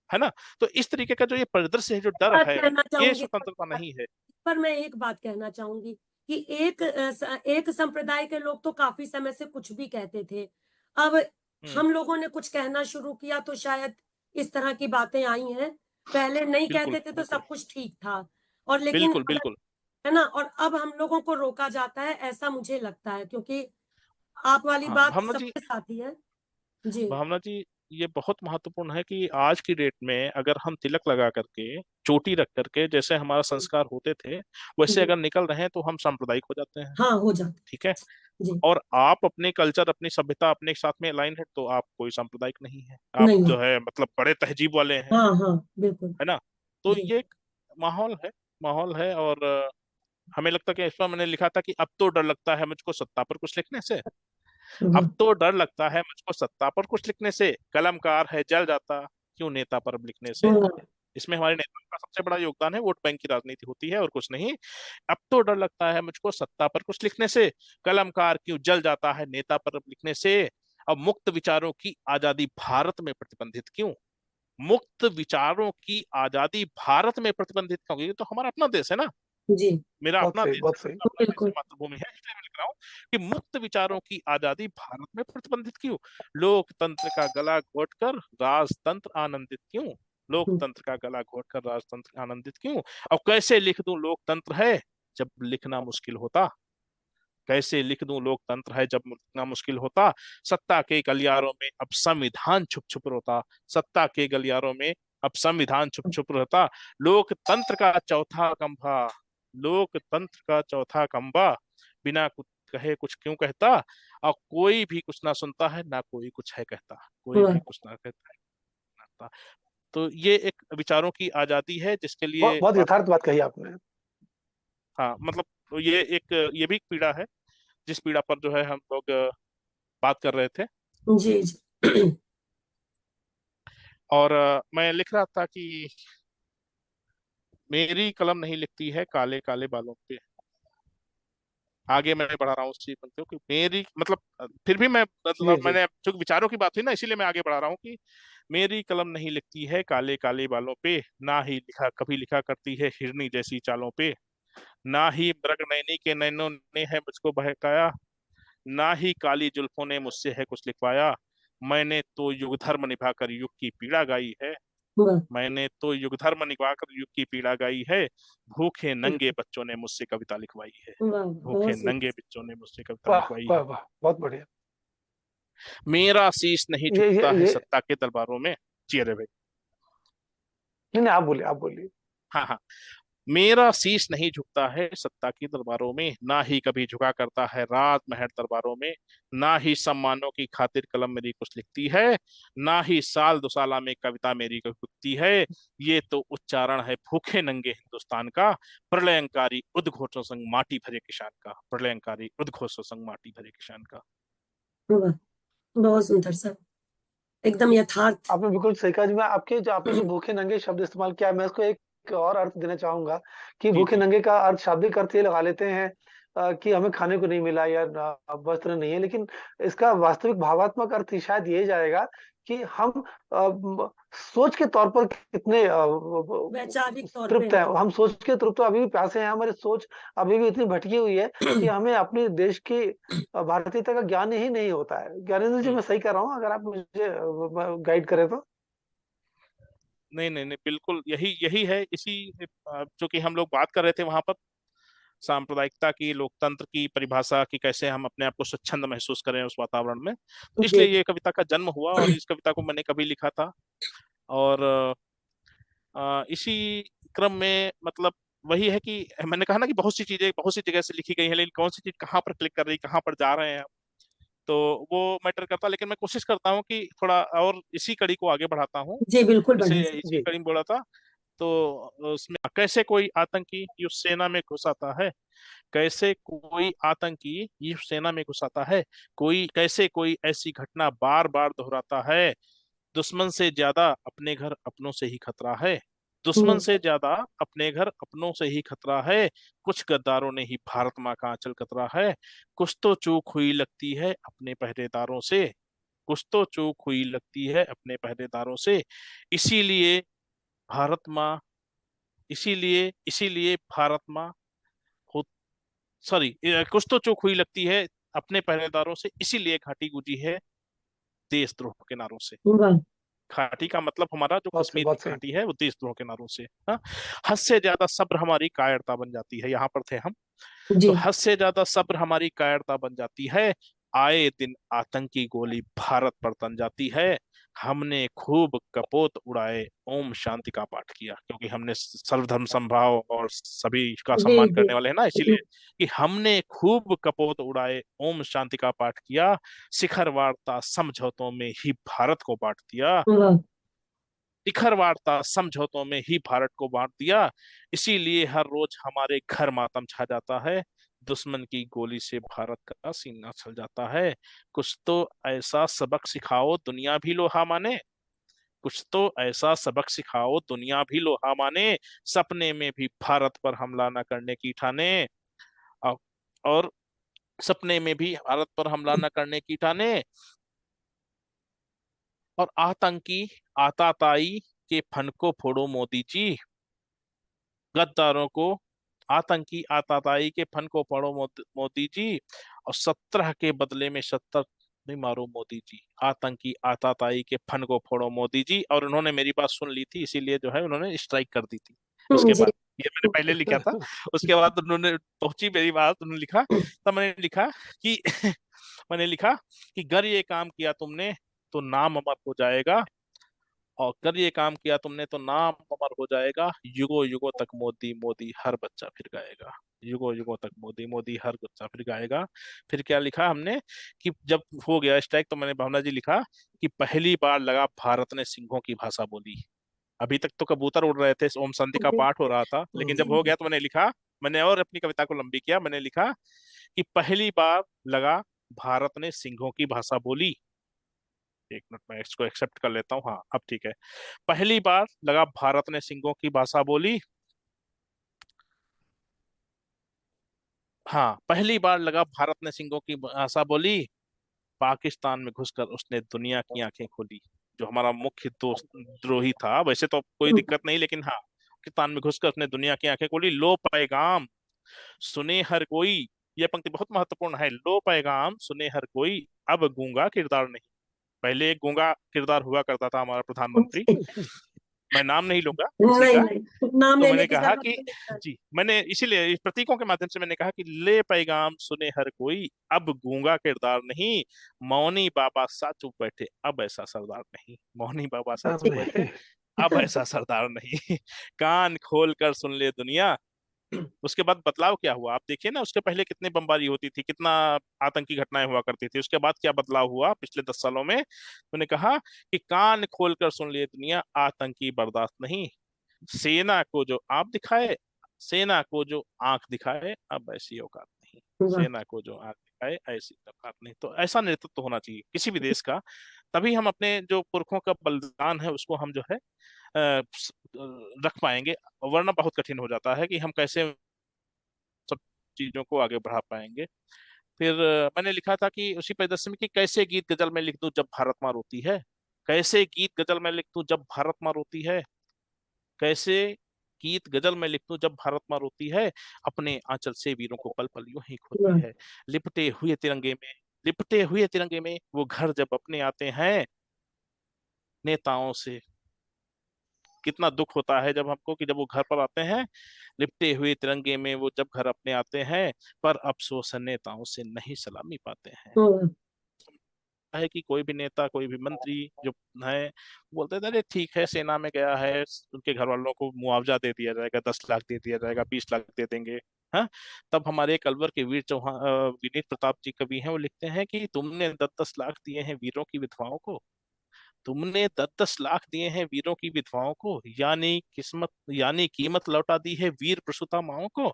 है ना। तो इस तरीके का जो ये परिदृश्य है, जो डर बात है, कहना ये चाहूंगी स्वतंत्रता नहीं है। पर मैं एक बात कहना चाहूंगी कि एक संप्रदाय के लोग तो काफी समय से कुछ भी कहते थे। अब हम्म। हम लोगों ने कुछ कहना शुरू किया तो शायद इस तरह की बातें आई हैं। पहले नहीं बिल्कुल कहते थे तो बिल्कुल सब कुछ ठीक था, और लेकिन बिल्कुल अगर, बिल्कुल। है ना, और अब हम लोगों को रोका जाता है, ऐसा मुझे लगता है, क्योंकि आप वाली हाँ बात भावना जी, सबके साथ ही है। जी। भावना जी, ये बहुत महत्वपूर्ण है कि आज की डेट में अगर हम तिलक लगा करके, चोटी रख करके, जैसे हमारा संस्कार होते थे वैसे जी। अगर निकल रहे हैं तो हम सांप्रदायिक हो जाते हैं। हाँ, हो जाता ठीक है। है। जी। और आप अपने कल्चर, अपनी सभ्यता, अपने साथ में अलाइन है तो आप कोई सांप्रदायिक नहीं है, आप नहीं है। जो है मतलब बड़े तहजीब वाले हैं, हाँ हाँ, बिल्कुल। है ना। तो जी। ये एक माहौल है, माहौल है। और हमें लगता है कि इस पर मैंने लिखा था कि अब तो डर लगता है मुझको सत्ता पर कुछ लिखने से। अब हम्म। तो डर लगता है मुझको सत्ता पर कुछ लिखने से, कलमकार है जल जाता क्यों नेता पर अब लिखने से। हम्म। इसमें हमारे नेताओं का सबसे बड़ा योगदान है, वोट बैंक की राजनीति होती है और कुछ नहीं। अब तो डर लगता है मुझको सत्ता पर कुछ लिखने से, कलमकार क्यों जल जाता है नेता पर अब लिखने से। अब मुक्त विचारों की आजादी भारत में प्रतिबंधित क्यों। मुक्त विचारों की आजादी भारत में प्रतिबंधित क्यों, ये तो हमारा अपना देश है ना, जी। मेरा बहुत अपना सही, देश बहुत है, सही। सबका अपना देश है, बिल्कुल। मातृभूमि है, इसलिए मैं लिख रहा हूँ कि मुक्त विचारों की आजादी भारत में प्रतिबंधित क्यों। लोकतंत्र का गला घोटकर राजतंत्र आनंदित क्यों। हम्म। लोकतंत्र का गला घोटकर राजतंत्र आनंदित क्यों। अब कैसे लिख दूं लोकतंत्र है जब लिखना मुश्किल होता। कैसे लिख दूं लोकतंत्र है जब लिखना मुश्किल होता। सत्ता के गलियारों में अब संविधान छुप छुप रोता। सत्ता के गलियारों में अब संविधान छुप छुप रहता। लोकतंत्र का चौथा खंभा, लोकतंत्र का चौथा खंभा बिना कुछ कहे कुछ क्यों कहता। और कोई भी कुछ ना सुनता है ना कोई कुछ है कहता, कोई भी वाह। कुछ ना कहता है ना कहता। तो ये एक विचारों की आजादी है जिसके बहुत लिए बहुत वास्तव, यथार्थ बात कही आपने। हाँ मतलब, तो ये भी एक पीड़ा है जिस पीड़ा पर जो है हम लोग बात कर रहे थे। जी जी। और मैं लिख रहा था कि मेरी कलम नहीं लिखती है काले काले बालों पे। आगे मैं बढ़ा रहा हूँ उसी पंक्तियों कि मेरी मतलब, फिर भी मैं जी मतलब, जी। मैंने चूंकि विचारों की बात हुई ना इसीलिए मैं आगे बढ़ा रहा हूँ कि मेरी कलम नहीं लिखती है काले काले बालों पे। ना ही लिखा कभी लिखा करती है हिरनी जैसी चालों पे। ना ही मृग नयनी के नैनों ने है मुझको बहकाया। ना ही काली जुल्फों ने मुझसे है कुछ लिखवाया। मैंने तो युग धर्म निभाकर युग की पीड़ा गाई है। वाह। मैंने तो युग धर्म निभाकर युग की पीड़ा गाई है। भूखे नंगे बच्चों ने मुझसे कविता लिखवाई है। वाह, भूखे बहुत नंगे सुंदर। बच्चों ने मुझसे कविता वाह लिखवाई वाह है। वाह, बहुत बढ़िया। मेरा शीश नहीं ये झुकता है ये सत्ता के दरबारों में। जी अरे भाई। नहीं नहीं, आप बोलिए, आप बोलिए। हाँ हाँ। मेरा शीश नहीं झुकता है सत्ता की दरबारों में, ना ही कभी झुका करता है राज महल दरबारों में। ना ही सम्मानों की खातिर कलम मेरी कुछ लिखती है। ना ही साल दुसाला में कविता मेरी कुछ लिखती है। ये तो उच्चारण है भूखे नंगे हिंदुस्तान का। प्रलयंकारी उद्घोषों संग माटी भरे किसान का। प्रलयंकारी उद्घोषों संग माटी भरे किसान का। वाह, बहुत सुंदर सर, एकदम यथार्थ। आपने बिल्कुल सही कहा जी। मैं आपके जो आपने जो भूखे नंगे शब्द इस्तेमाल किया है, मैं इसको एक और अर्थ देना चाहूंगा कि जी भूखे जी। नंगे का अर्थ, शाब्दिक अर्थ ये लगा लेते हैं कि हमें खाने को नहीं मिला या वस्त्र नहीं है, लेकिन इसका वास्तविक भावात्मक अर्थ ही शायद ये जाएगा कि हम सोच के तौर पर कितने वैचारिक तौर पे तृप्त हैं। हम सोच के तृप्त, अभी भी प्यासे हैं, हमारी सोच अभी भी इतनी भटकी हुई है कि हमें अपने देश की भारतीयता का ज्ञान ही नहीं होता है। ज्ञानेंद्र जी, हम्म। मैं सही कर रहा हूँ? अगर आप मुझे गाइड करें तो। नहीं नहीं नहीं, बिल्कुल यही यही है। इसी जो कि हम लोग बात कर रहे थे वहां पर सांप्रदायिकता की, लोकतंत्र की परिभाषा की, कैसे हम अपने आप को स्वच्छंद महसूस करें उस वातावरण में। तो जी। इसलिए ये कविता का जन्म हुआ और इस कविता को मैंने कभी लिखा था। और इसी क्रम में मतलब वही है कि मैंने कहा ना कि बहुत सी चीजें बहुत सी जगह से लिखी गई हैं, लेकिन कौन सी चीज कहाँ पर क्लिक कर रही, कहाँ पर जा रहे हैं हम, तो वो मैटर करता है। लेकिन मैं कोशिश करता हूँ कि थोड़ा और इसी कड़ी को आगे बढ़ाता हूँ। जी, बिल्कुल जैसे बढ़िया सर। इसी जी कड़ी में बोला था तो उसमें कैसे कोई आतंकी युद्ध सेना में घुस आता है, कैसे कोई आतंकी युद्ध सेना में घुस आता है, कोई कैसे कोई ऐसी घटना बार बार दोहराता है। दुश्मन से ज्यादा अपने घर अपनों से ही खतरा है, दुश्मन से ज्यादा अपने घर अपनों से ही खतरा है। कुछ गद्दारों ने ही भारत माँ का आंचल कतरा है, कुछ तो चूक हुई लगती है अपने पहरेदारों से, कुछ तो चूक हुई लगती है अपने पहरेदारों से। इसीलिए भारत माँ, इसीलिए इसीलिए भारत माँ हो, सॉरी, कुछ तो चूक हुई लगती है अपने पहरेदारों से, इसीलिए घाटी गुजी है देशद्रोह के नारों से। वाह। घाटी का मतलब हमारा जो बहुत सही, कश्मीर की बहुत सही। घाटी है वो देशद्रोह के नारों से। हाँ, हद से ज्यादा सब्र हमारी कायरता बन जाती है, यहाँ पर थे हम। तो जी। हद से ज्यादा सब्र हमारी कायरता बन जाती है, आए दिन आतंकी गोली भारत पर तन जाती है। हमने खूब कपोत उड़ाए, ओम शांति का पाठ किया, क्योंकि हमने सर्वधर्म समभाव और सभी का जी सम्मान जी। करने वाले हैं ना, इसीलिए कि हमने खूब कपोत उड़ाए, ओम शांति का पाठ किया, शिखर वार्ता समझौतों में ही भारत को बांट दिया, वाह। शिखर वार्ता समझौतों में ही भारत को बांट दिया। इसीलिए हर रोज हमारे घर मातम छा जाता है, दुश्मन की गोली से भारत का सीना छल जाता है। कुछ तो ऐसा सबक सिखाओ दुनिया भी लोहा माने, कुछ तो ऐसा सबक सिखाओ दुनिया भी लोहा माने, सपने में भी भारत पर हमला न करने की ठाने। औ- और सपने में भी भारत पर हमला न करने की ठाने। और आतंकी आताताई के फन को फोड़ो मोदी जी, गद्दारों को, आतंकी आताताई के फन को पढ़ो मोदी जी, और 17 के बदले में 70 नहीं मारो मोदी जी, आतंकी आताताई के फन को फोड़ो मोदी जी। और उन्होंने मेरी बात सुन ली थी, इसीलिए जो है उन्होंने स्ट्राइक कर दी थी उसके जी। बाद। ये मैंने पहले लिखा था, उसके बाद उन्होंने पहुंची मेरी बात, उन्होंने लिखा, तब मैंने लिखा कि मैंने लिखा कि अगर ये काम किया तुमने तो नाम अमर हो जाएगा, और कर ये काम किया तुमने तो नाम अमर हो जाएगा, युगों युगों तक मोदी मोदी हर बच्चा फिर गाएगा, युगों युगों तक मोदी मोदी हर बच्चा फिर गाएगा। फिर क्या लिखा हमने कि जब हो गया स्ट्राइक तो मैंने भावना जी लिखा कि पहली बार लगा भारत ने सिंहों की भाषा बोली। अभी तक तो कबूतर उड़ रहे थे, ओम संधि का जी पाठ हो रहा था, लेकिन जब हो जी। गया तो मैंने लिखा, मैंने और अपनी कविता को लंबी किया, मैंने लिखा कि पहली बार लगा भारत ने सिंहों की भाषा बोली। एक मिनट में इसको एक्सेप्ट कर लेता हूँ, हाँ अब ठीक है। पहली बार लगा भारत ने सिंहों की भाषा बोली, हाँ पहली बार लगा भारत ने सिंहों की भाषा बोली, पाकिस्तान में घुसकर उसने दुनिया की आंखें खोली। जो हमारा मुख्य दोस्त द्रोही था, वैसे तो कोई दिक्कत नहीं, लेकिन हाँ, पाकिस्तान में घुसकर उसने दुनिया की आंखें खोली। लो पैगाम सुने हर कोई, यह पंक्ति बहुत महत्वपूर्ण है, लो पैगाम सुने हर कोई, अब गूंगा किरदार नहीं। पहले एक गूंगा किरदार हुआ करता था हमारा प्रधानमंत्री, मैं नाम नहीं लूंगा किसी नहीं का। नहीं, नाम तो लेने मैंने की कहा जरूरत कि तो नहीं है। जी, मैंने इसीलिए इस प्रतीकों के माध्यम से मैंने कहा कि ले पैगाम सुने हर कोई, अब गूंगा किरदार नहीं, मौनी बाबा सा चुप बैठे अब ऐसा सरदार नहीं, मौनी बाबा सा अब चुप बैठे नहीं। अब ऐसा सरदार नहीं। कान खोल कर सुन ले दुनिया। उसके बाद बदलाव क्या हुआ आप देखिए ना, उसके पहले कितनी बमबारी होती थी, कितना आतंकी घटनाएं हुआ करती थी, उसके बाद क्या बदलाव हुआ पिछले 10 सालों में। मैंने कहा कि कान खोल कर सुन ले दुनिया, आतंकी बर्दाश्त नहीं, सेना को जो आप दिखाए, सेना को जो आंख दिखाए अब ऐसी औकात नहीं, वाह। सेना को जो आंख दिखाए ऐसी औकात नहीं। तो ऐसा नेतृत्व होना चाहिए किसी भी देश का, तभी हम अपने जो पुरखों का बलिदान है उसको हम जो है रख पाएंगे, वरना बहुत कठिन हो जाता है कि हम कैसे सब चीजों को आगे बढ़ा पाएंगे। फिर मैंने लिखा था कि उसी परिदृश्य में कि कैसे गीत गजल में लिख दूं जब भारत माँ रोती है, कैसे गीत गजल में लिख दूं जब भारत माँ रोती है, कैसे गीत गजल में लिख दूं जब भारत माँ रोती है, अपने आंचल से वीरों को पल पल यूं ही खोती वाह। है, लिपटे हुए तिरंगे में, लिपटे हुए तिरंगे में वो घर जब अपने आते हैं, नेताओं से कितना दुख होता है जब हमको कि जब वो घर पर आते हैं, लिपटे हुए तिरंगे में वो जब घर अपने आते हैं, पर अफसोस है नेताओं से नहीं सलामी पाते हैं। वाह। है कि कोई भी नेता कोई भी मंत्री जो है बोलते थे अरे ठीक है सेना में गया है, उनके घर वालों को मुआवजा दे दिया जाएगा, 10 लाख दे दिया जाएगा, 20 लाख दे देंगे। हाँ, तब हमारे कलवर के वीर चौहान विनीत प्रताप जी कवि हैं, वो लिखते हैं कि तुमने 10-10 लाख दिए हैं वीरों की विधवाओं को, तुमने 10-10 लाख दिए हैं वीरों की विधवाओं को, यानी कीमत लौटा दी है वीर प्रसूता माओं को।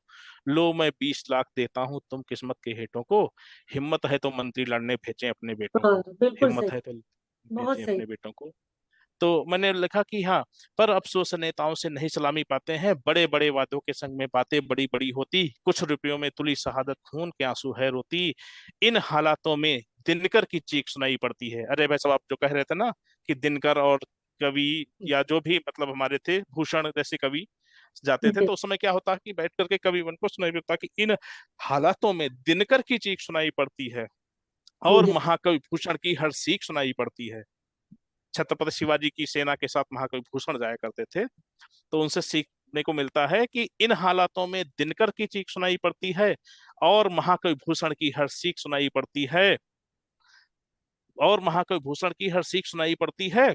लो मैं 20 लाख देता हूं तुम किस्मत के हेठों को। हिम्मत है तो मंत्री लड़ने भेजें अपने बेटों हाँ, को। बिल्कुल हिम्मत सही, है तो बहुत भेजें सही। अपने बेटों को। तो मैंने लिखा कि हाँ, पर अफसोस नेताओं से नहीं सलामी पाते हैं, बड़े बड़े वादों के संग में बातें बड़ी बड़ी होती, कुछ रुपयों में तुली शहादत खून के आंसू है रोती। इन हालातों में दिनकर की चीख सुनाई पड़ती है। अरे भाई साहब, आप जो कह रहे थे ना कि दिनकर और कवि या जो भी मतलब हमारे थे भूषण जैसे कवि जाते थे, जी, तो उस समय क्या होता कि बैठ करके कवि वन को सुनाई पड़ता कि इन हालातों में दिनकर की चीख सुनाई पड़ती है और जी, महाकवि भूषण की हर सीख सुनाई पड़ती है। छत्रपति शिवाजी की सेना के साथ महाकवि भूषण जाया करते थे, तो उनसे सीखने को मिलता है कि इन हालातों में दिनकर की चीख सुनाई पड़ती है और महाकवि भूषण की हर सीख सुनाई पड़ती है। और महाकवि भूषण की हर सीख सुनाई पड़ती है।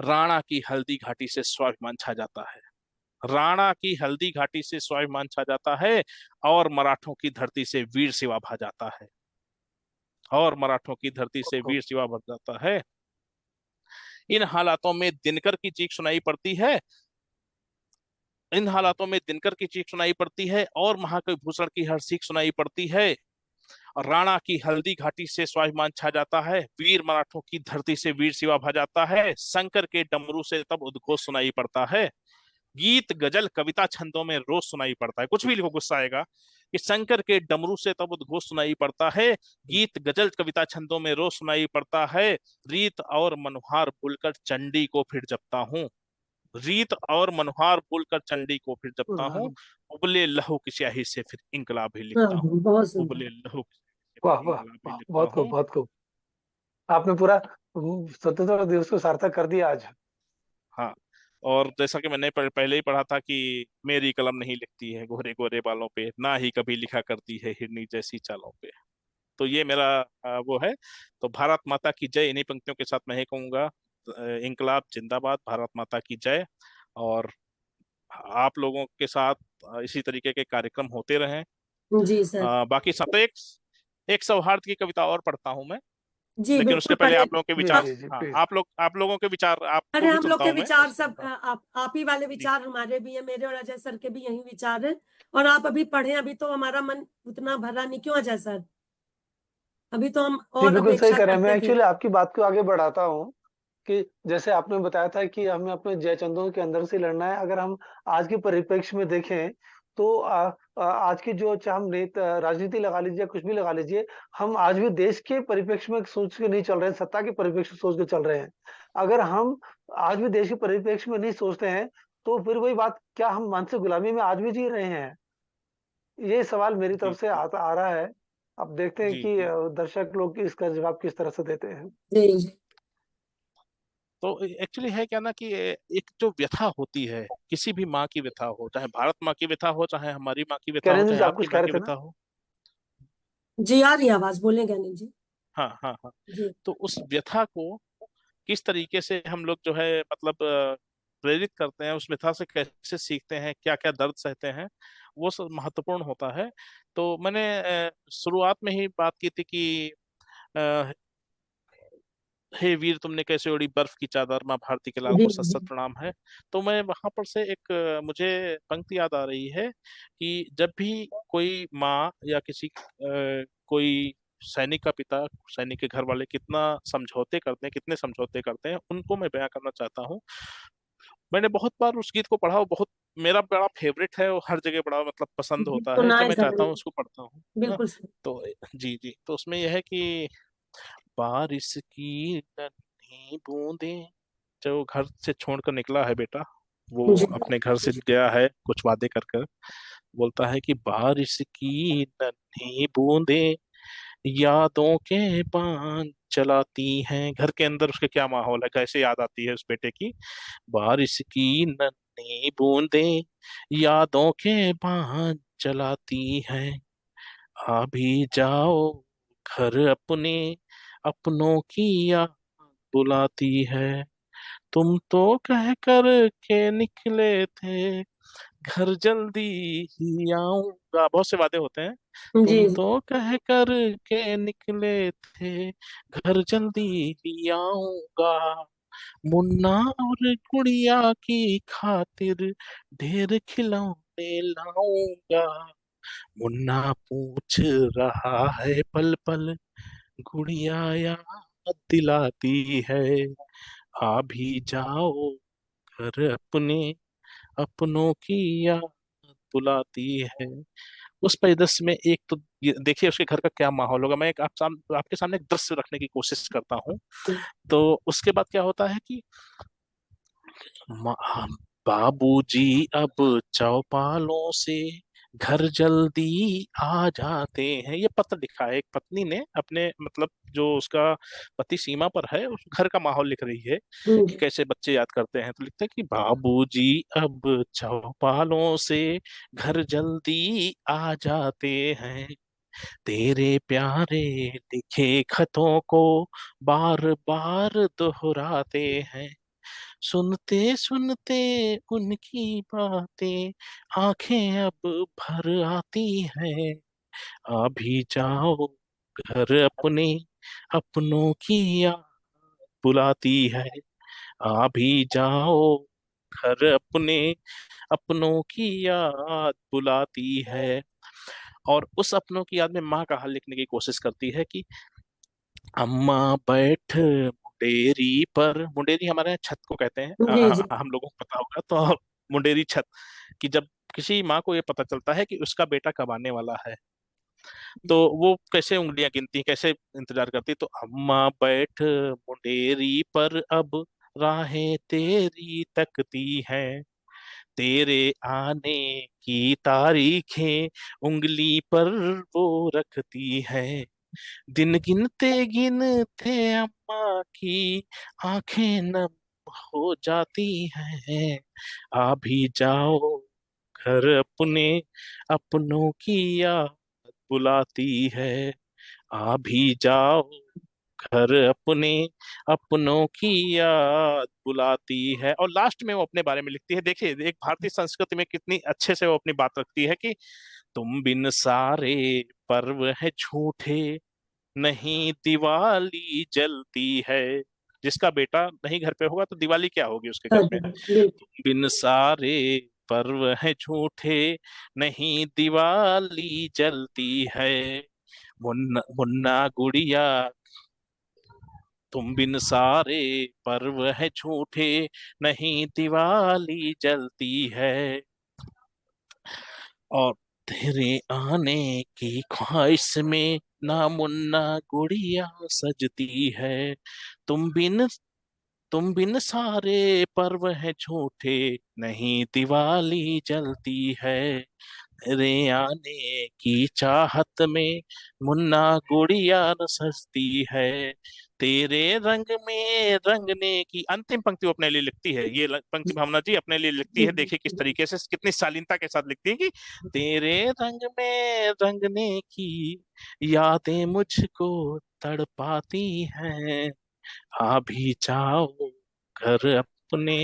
राणा की हल्दी घाटी से स्वाभिमान छा जाता है। राणा की हल्दी घाटी से स्वाभिमान छा जाता है और मराठों की धरती से वीर शिवा भा जाता है। और मराठों की धरती से वीर शिवा भर जाता है। इन हालातों में दिनकर की चीख सुनाई पड़ती है। इन हालातों में दिनकर की चीख सुनाई पड़ती है और महाकवि भूषण की हर सीख सुनाई पड़ती है। और राणा की हल्दी घाटी से स्वाभिमान छा जाता है। वीर मराठों की धरती से वीर शिवा भा जाता है। शंकर के डमरू से तब उद्घोष सुनाई पड़ता है। गीत गजल कविता छंदों में रोज सुनाई पड़ता है। कुछ भी लिखो गुस्सा आएगा कि शंकर के डमरू से तब उद्घोष सुनाई पड़ता है। गीत गजल कविता छंदों में रोज सुनाई पड़ता है। रीत और मनुहार भूलकर चंडी को फिर जपता हूँ। रीत और मनोहार बोलकर चंडी को फिर जपता हूँ। वाह उबले लहू की स्याही से फिर इंकलाब ही हाँ, लिखता हूँ। बहुत सुंदर। उबले लहू की स्याही से वाह फिर वाह, इंकलाब ही लिखता बहुत खूब, हूँ। बहुत खूब। आपने पूरा स्वतंत्रता दिवस को सार्थक कर दिया आज। हाँ, और जैसा कि मैंने पहले ही पढ़ा था कि मेरी कलम नहीं लिखती है गोरे गोरे बालों पे, ना ही कभी लिखा करती है हिरनी जैसी चालों पे। तो ये मेरा वो है। तो भारत माता की जय, इन्हीं पंक्तियों के साथ मैं ये कहूंगा, इंकलाब जिंदाबाद, भारत माता की जय। और आप लोगों के साथ इसी तरीके के कार्यक्रम होते रहें। जी सर। बाकी सब तो एक सौहार्द की कविता और पढ़ता हूं मैं, जी लेकिन उसके बिल्कुल पहले पढ़े। आप लोगों के जी विचार। जी जी, हाँ, प्लीज। आप लोगों के विचार अरे आपको भी हम लोग सुनता के हूं मैं विचार उसके सब बाद। आप ही वाले जी विचार हमारे भी है, मेरे और अजय सर के भी यही विचार है। और आप अभी पढ़े, अभी तो हमारा मन उतना भरा नहीं, क्यों अजय सर? अभी तो हम जी और बिल्कुल सही अपेक्षा कर रहे हैं। मैं करते थे। एक्चुअली आपकी बात को आगे बढ़ाता हूँ कि जैसे आपने बताया था कि हमें अपने जयचंदों के अंदर से लड़ना है। अगर हम आज के परिप्रेक्ष्य में देखें तो आज की जो चाहे हम राजनीति लगा लीजिए, कुछ भी लगा लीजिए, हम आज भी देश के परिप्रेक्ष्य में सोच के नहीं चल रहे हैं, सत्ता के परिप्रेक्ष्य में सोच के चल रहे हैं। अगर हम आज भी देश के परिप्रेक्ष्य में नहीं सोचते हैं तो फिर वही बात, क्या हम मानसिक गुलामी में आज भी जी रहे हैं? ये सवाल मेरी जी तरफ से जी आ रहा है। अब देखते हैं जी कि जी। दर्शक लोग इसका जवाब किस तरह से देते हैं। जी जी। तो एक्चुअली है क्या ना कि एक जो व्यथा होती है, किसी भी माँ की व्यथा हो, चाहे भारत माँ की व्यथा हो, चाहे हमारी माँ की व्यथा हो, ज्ञानेंद्र चाहे जी, आप आपकी कुछ माँ कह की रहे थे ना? व्यथा हो। जी आ रही है आवाज, बोलें ज्ञानी जी। हाँ हाँ हाँ। जी तो उस व्यथा को किस तरीके से हम लोग जो है मतलब प्रेरित करते हैं, उस व्यथा से कैसे सीखते हैं, क्या क्या दर्द सहते हैं, वो सब महत्वपूर्ण होता है। तो मैंने शुरुआत में ही बात की थी कि अ, हे वीर तुमने कैसे ओढ़ी बर्फ की चादर, माँ भारती के लाल जी को सत जी। सत प्रणाम है। तो मैं वहां पर से एक मुझे पंक्ति याद आ रही है कि जब भी कोई माँ या कोई सैनिक का पिता, सैनिक के घर वाले कितना समझौते करते हैं, कितने समझौते करते हैं, उनको मैं बयां करना चाहता हूँ। मैंने बहुत बार उस गीत को पढ़ा और बहुत मेरा बड़ा फेवरेट है और हर जगह बड़ा मतलब पसंद होता है, सुना जब है मैं सर, चाहता हूँ उसको पढ़ता हूँ। हाँ, बिल्कुल सर। तो जी जी, तो उसमें यह है कि बारिश की नन्ही बूंदें, जो घर से छोड़कर निकला है बेटा, वो जी अपने घर से गया है कुछ वादे कर कर, बोलता है कि बारिश की नन्ही बूंदें यादों के बांध चलाती हैं। घर के अंदर उसके क्या माहौल है, कैसे याद आती है उस बेटे की। बारिश की नन्ही बूंदें यादों के बांध चलाती हैं। आ भी जाओ घर अपने, अपनों की याद बुलाती है। तुम तो कह कर के निकले थे, घर जल्दी ही आऊंगा, बहुत से वादे होते हैं। जी तुम जी। तो कह कर के निकले थे, घर जल्दी ही आऊंगा, मुन्ना और गुड़िया की खातिर ढेर खिलौने लाऊंगा। मुन्ना पूछ रहा है पल पल, गुड़िया याद दिलाती है, आ भी जाओ घर अपने, अपनों की याद बुलाती है। उस परिदृश्य में एक तो देखिए उसके घर का क्या माहौल होगा। मैं एक आपके सामने एक दृश्य रखने की कोशिश करता हूँ। तो उसके बाद क्या होता है कि बाबूजी अब चौपालों से घर जल्दी आ जाते हैं। ये पत्र लिखा है एक पत्नी ने अपने, मतलब जो उसका पति सीमा पर है, उस घर का माहौल लिख रही है कि कैसे बच्चे याद करते हैं। तो लिखते हैं कि बाबूजी अब चौपालों से घर जल्दी आ जाते हैं, तेरे प्यारे लिखे खतों को बार बार दोहराते हैं, सुनते सुनते उनकी बातें आंखें अब भर आती हैं, आ भी जाओ घर अपने, अपनों की याद बुलाती है, आ भी जाओ घर अपने, अपनों की याद बुलाती है। और उस अपनों की याद में माँ का हाल लिखने की कोशिश करती है कि अम्मा बैठ मुंडेरी पर, मुंडेरी हमारे यहाँ छत को कहते हैं, जी जी। हम लोगों को पता होगा तो, मुंडेरी छत। कि जब किसी माँ को ये पता चलता है कि उसका बेटा कब आने वाला है, तो वो कैसे उंगलियां गिनती, कैसे इंतजार करती। तो अम्मा बैठ मुंडेरी पर अब राहें तेरी तकती हैं, तेरे आने की तारीखें उंगली पर वो रखती है, दिन गिनते गिनते अम्मा की आंखें नम हो जाती हैं, आ भी जाओ घर अपने, अपनों की याद बुलाती है, आ भी जाओ घर अपने, अपनों की याद बुलाती है। और लास्ट में वो अपने बारे में लिखती है। देखिए एक भारतीय संस्कृति में कितनी अच्छे से वो अपनी बात रखती है कि तुम बिन सारे पर्व है झूठे, नहीं दिवाली जलती है। जिसका बेटा नहीं घर पे होगा तो दिवाली क्या होगी उसके घर में। बिल्कुल। बिन सारे पर्व है झूठे, नहीं दिवाली जलती है, मुन्ना मुन्ना गुड़िया, तुम बिन सारे पर्व है झूठे, नहीं दिवाली जलती है, और तेरे आने की ख्वाहिश में ना मुन्ना गुड़िया सजती है, तुम बिन तुम बिन सारे पर्व है झूठे, नहीं दिवाली जलती है, तेरे आने की चाहत में मुन्ना गुड़िया न सजती है, तेरे रंग में रंगने की। अंतिम पंक्ति वो अपने लिए लिखती है, ये पंक्ति भावना जी अपने लिए लिखती जी है। देखिए किस तरीके से, कितनी शालीनता के साथ लिखती है कि तेरे रंग में रंगने की यादें मुझको तड़पाती हैं, आ भी जाओ घर अपने,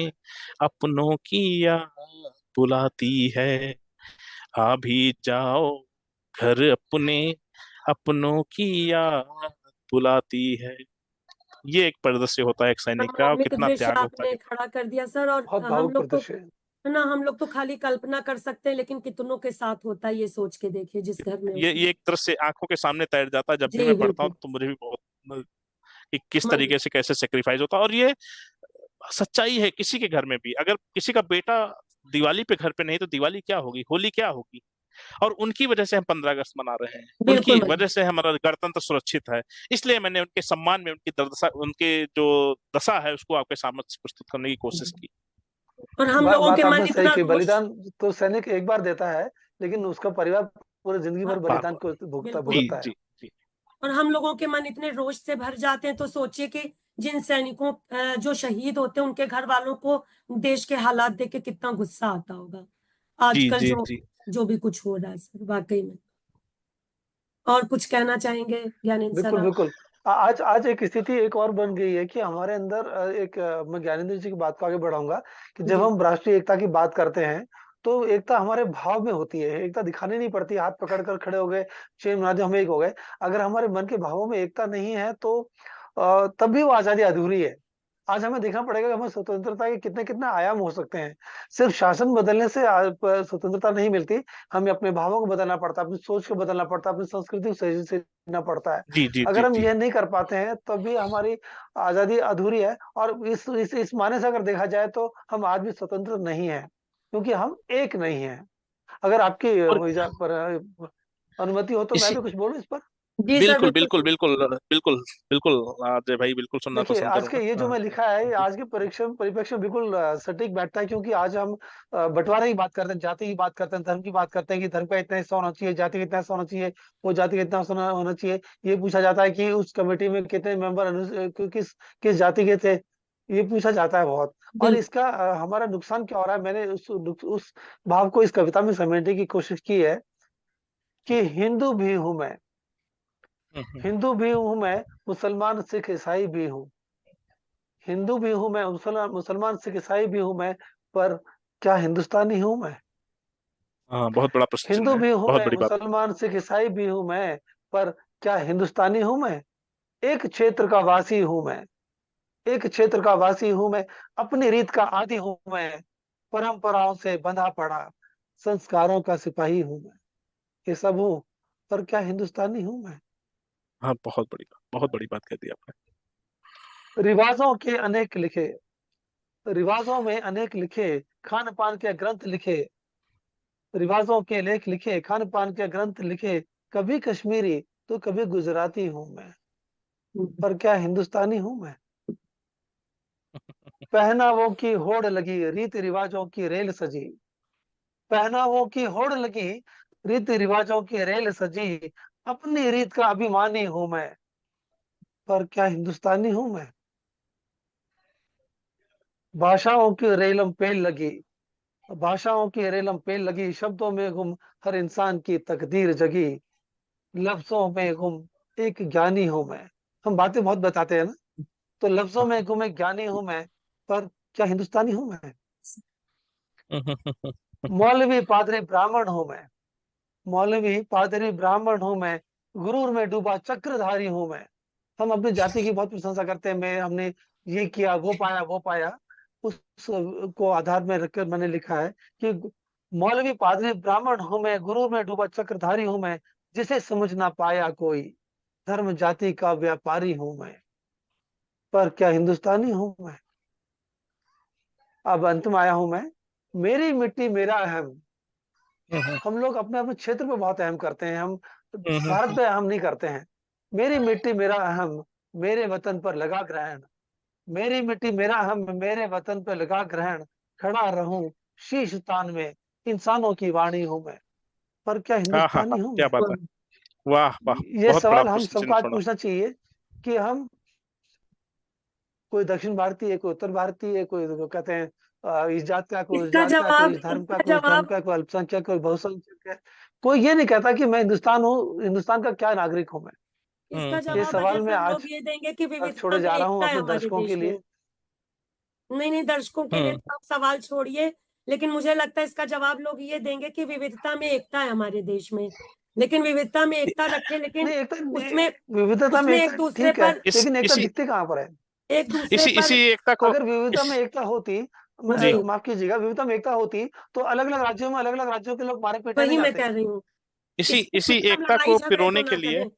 अपनों की याद बुलाती है, आ भी जाओ घर अपने, अपनों की याद बुलाती है। ये एक परिदृश्य होता है एक सैनिक का, और मनमोहक कितना दृश्य त्याग होता आपने है। खड़ा कर दिया सर। और बहुत हम भावुक लोग तो, परिदृश्य है। है ना, हम लोग तो खाली कल्पना कर सकते हैं, लेकिन कितनों के साथ होता है ये सोच के देखिए जिस घर में ये होता है। ये एक दृश्य आंखों के सामने तैर जाता है। जब भी जी मैं पढ़ता हूँ बिल्कुल। तो मुझे भी बहुत, कि किस मन। तरीके से कैसे सेक्रीफाइस होता है। और ये सच्चाई है किसी के घर में भी। अगर किसी का बेटा दिवाली पे घर पे नहीं तो दिवाली क्या होगी, होली क्या होगी। और उनकी वजह से हम 15 अगस्त मना रहे हैं, बिल्कुल उनकी मन। वजह से हमारा गणतंत्र सुरक्षित है। इसलिए मैंने उनके सम्मान में उनकी दशा, उनके जो दशा है उसको आपके सामने प्रस्तुत करने की कोशिश की। और हम लोगों के बात मन आपने सही इतना की। रोष। बलिदान तो सैनिक एक बार देता है, लेकिन उसका परिवार पूरे जिंदगी हाँ, भर बार बलिदान बार। को बिल्कुल। जी भुगतता है। जी जी। और हम लोगों के मन इतने रोष से भर जाते हैं, तो सोचिए कि जिन सैनिकों जो शहीद होते हैं उनके घर वालों को देश के हालात देख के कितना गुस्सा आता होगा जी आजकल जी जो जी। जो भी कुछ हो रहा है सर, वाकई में। और कुछ कहना चाहेंगे ज्ञानेंद्र सर बिल्कुल आप? बिल्कुल। आज आज एक स्थिति एक और बन गई है कि हमारे अंदर मैं ज्ञानेंद्र जी की बात को आगे बढ़ाऊंगा कि जब जी हम राष्ट्रीय एकता की बात करते हैं तो एकता हमारे भाव में होती है, एकता दिखानी नहीं पड़ती, हाथ पकड़कर खड़े हो गए, चेन बना दी, हम एक हो गए। अगर हमारे मन के भावों में एकता नहीं है तो तब भी वो आजादी अधूरी है। आज हमें देखना पड़ेगा कि हमें स्वतंत्रता के कितने कितने आयाम हो सकते हैं। सिर्फ शासन बदलने से स्वतंत्रता नहीं मिलती, हमें अपने भावों को बदलना पड़ता है, अपनी सोच को बदलना पड़ता है, अपनी संस्कृति को सही से जीना पड़ता है। जी जी जी अगर हम जी। यह नहीं कर पाते हैं तभी हमारी आजादी अधूरी है। और इस माने से अगर देखा जाए तो हम आज भी स्वतंत्र नहीं है, क्योंकि हम एक नहीं है। अगर आपकी और पर अनुमति हो तो मैं इसी भी कुछ बोलूं इस पर। जी सर, बिल्कुल बिल्कुल बिल्कुल सर। बिल्कुल बिल्कुल बिल्कुल अजय भाई, बिल्कुल सुनना देखिए, पसंद आज के करूंगा। ये जो हाँ मैं लिखा है, ये जी। आज के परिप्रेक्ष्य में बिल्कुल सटीक बैठता है, क्योंकि आज हम बंटवारे की बात करते हैं, जाति की बात करते हैं, धर्म की बात करते हैं कि धर्म का इतना हिस्सा होना चाहिए, जाति का इतना हिस्सा होना चाहिए, वो जाति का इतना हिस्सा होना चाहिए। ये पूछा जाता है कि उस कमेटी में कितने मेंबर किस किस जाति के थे, ये पूछा जाता है बहुत। और बिल्कुल। इसका हमारा नुकसान क्या हो रहा है, मैंने उस भाव को इस कविता में समेटने की कोशिश की है कि हिंदू भी हूं मैं, हम्म। हिंदू भी हूं मैं, मुसलमान सिख ईसाई भी हूं। हिंदू भी हूं मैं, मुसलमान सिख ईसाई भी हूं मैं, पर क्या हिंदुस्तानी हूं मैं? हाँ, बहुत बड़ा प्रश्न चिन्ह हिंदू है, भी हूं बहुत मैं, बड़ी बात। मुसलमान सिख ईसाई भी हूं मैं, पर क्या हिंदुस्तानी हूं मैं? एक क्षेत्र का वासी हूं मैं, एक क्षेत्र का वासी हूं मैं, अपनी रीत का आदी हूं मैं, परंपराओं से बंधा पड़ा संस्कारों का सिपाही हूं मैं। ये सब हूं, पर क्या हिंदुस्तानी हूं मैं? हाँ, बहुत बड़ी बात, बहुत बड़ी बात कह दी आपने। रिवाजों के अनेक लिखे, रिवाजों में अनेक लिखे, खान पान के ग्रंथ लिखे, रिवाजों के लेख लिखे, खान पान के ग्रंथ लिखे, कभी कश्मीरी तो कभी गुजराती हूं मैं, पर क्या हिंदुस्तानी हूं मैं? पहनावों की होड़ लगी, रीति रिवाजों की रेल सजी, पहनावों की होड़ लगी, रीति रिवाजों की रेल सजी, अपनी रीत का अभिमानी हूं मैं, पर क्या हिंदुस्तानी हूं मैं? भाषाओं की रेलम पेल लगी, भाषाओं की रेलम पेल लगी, शब्दों में गुम हर इंसान की तकदीर जगी, लफ्जों में गुम एक ज्ञानी हूं मैं। हम बातें बहुत बताते हैं ना, तो लफ्जों में गुम एक ज्ञानी हूं मैं, पर क्या हिंदुस्तानी हूं मैं? मौलवी पादरी ब्राह्मण हूं मैं, मौलवी पादरी ब्राह्मण हूं मैं, गुरूर में डूबा चक्रधारी हूं मैं। हम अपनी जाति की बहुत प्रशंसा करते हैं, मैं हमने ये किया, वो पाया, उस को आधार में रखकर मैंने लिखा है कि मौलवी पादरी ब्राह्मण हूं मैं, गुरूर में डूबा चक्रधारी हूं मैं, जिसे समझ ना पाया कोई, धर्म जाति का व्यापारी हूं मैं, पर क्या हिंदुस्तानी हूं मैं? अब अंत में आया हूं मैं। मेरी मिट्टी मेरा अहम। हम लोग अपने अपने क्षेत्र पे बहुत अहम करते हैं, हम भारत पे अहम नहीं करते हैं। मेरी मिट्टी मेरा अहम, मेरे वतन पर लगा ग्रहण, मेरी मिट्टी मेरा अहम, मेरे वतन पर लगा ग्रहण, खड़ा रहूं शीश तान में, इंसानों की वाणी हूं मैं, पर क्या हाँ हाँ हाँ, हिंदुस्तानी हूं क्या मैं? बात है। वाह वाह, ये बहुत बड़ा सवाल हम प्रश्न सबको चिन्ह आज छोड़ा। पूछना चाहिए कि हम, कोई दक्षिण भारतीय है, कोई उत्तर भारतीय है, कोई वो कहते हैं इस जात का, कोई उस इसका जात का, कोई जवाब, इस धर्म का, इसका कोई उस धर्म जवाब, का, कोई अल्पसंख्यक, कोई बहुसंख्यक है। कोई ये नहीं कहता कि मैं हिंदुस्तान हूँ, हिंदुस्तान का क्या नागरिक हूँ मैं। इसका ये जवाब अजय सवाल मैं सर आज लोग ये देंगे कि तक विविधता छोड़े में जा रहा हूँ एकता है अपने हमारे दर्शकों के देश में। लिए। नहीं नहीं, दर्शकों के लिए हम्म। तो आप सवाल छोड़िए, लेकिन मुझे लगता है इसका जवाब लोग ये देंगे कि विविधता में एकता है हमारे देश में। लेकिन विविधता में एकता रखें, लेकिन नहीं, एकता उसमें विविधता में उसमें एकता एक दूसरे ठीक है, पर, इस लेकिन एकता इसी दिखती कहाँ पर है? एक दूसरे इसी पर। एकता को अगर विविधता इस में एकता होती, जी, माफ कीजिएगा, विविधता में एकता होती तो अलग अलग राज्यों में अलग अलग राज्यों के लोग मारे पीटे नहीं वही मैं जाते। कह रही हूँ। इसी इसमें इसी मतलब एकता लड़ाई को झगड़े तो पिरोने के ना लिए करें।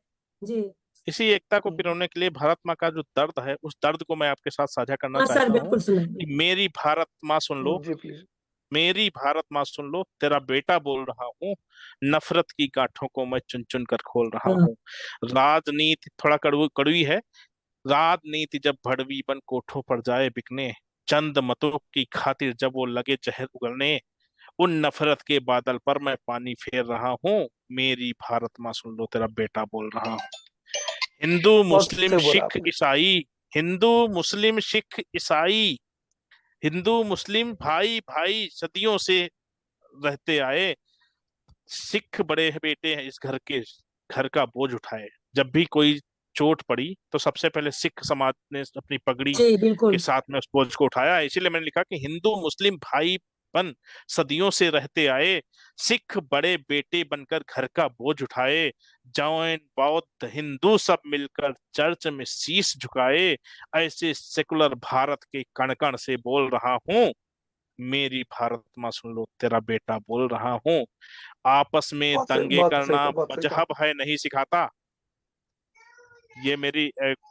जी। इसी एकता को हम्म। पिरोने के लिए भारत माँ का जो दर्द है, उस दर्द को मैं आपके साथ साझा करना हाँ सर, चाहता हूँ बिल्कुल सुनाइए। कि मेरी भारत माँ सुन लो, जी प्लीज। मेरी भारत माँ सुन लो, तेरा बेटा बोल रहा हूँ, नफरत की गांठों को मैं चुन चुन कर खोल रहा हाँ। हूँ। राजनीति थोड़ा कड़वी है। राजनीति जब भड़वी बन कोठों पर जाए बिकने, चंद मतों की खातिर जब वो लगे जहर उगलने, उन नफरत के बादल पर मैं पानी फेर रहा हूँ। मेरी भारत माँ सुन लो, तेरा बेटा बोल रहा हूँ। हिंदू बहुत मुस्लिम सही बोला सिख आपने। ईसाई, हिंदू मुस्लिम सिख ईसाई, हिंदू मुस्लिम भाई भाई सदियों से रहते आए। सिख बड़े बेटे हैं इस घर के, घर का बोझ उठाए। जब भी कोई चोट पड़ी तो सबसे पहले सिख समाज ने अपनी पगड़ी जी के बिल्कुल। साथ में उस बोझ को उठाया। इसीलिए मैंने लिखा कि हिंदू मुस्लिम भाई बचपन सदियों से रहते आए, सिख बड़े बेटे बनकर घर का बोझ उठाए, जैन बौद्ध हिंदू सब मिलकर चर्च में शीश झुकाए, ऐसे सेकुलर भारत के कण कण से बोल रहा हूँ, मेरी भारत माँ सुन लो तेरा बेटा बोल रहा हूँ। आपस में दंगे बहुत सही करना कहा, बहुत सही कहा। मजहब है नहीं सिखाता। ये मेरी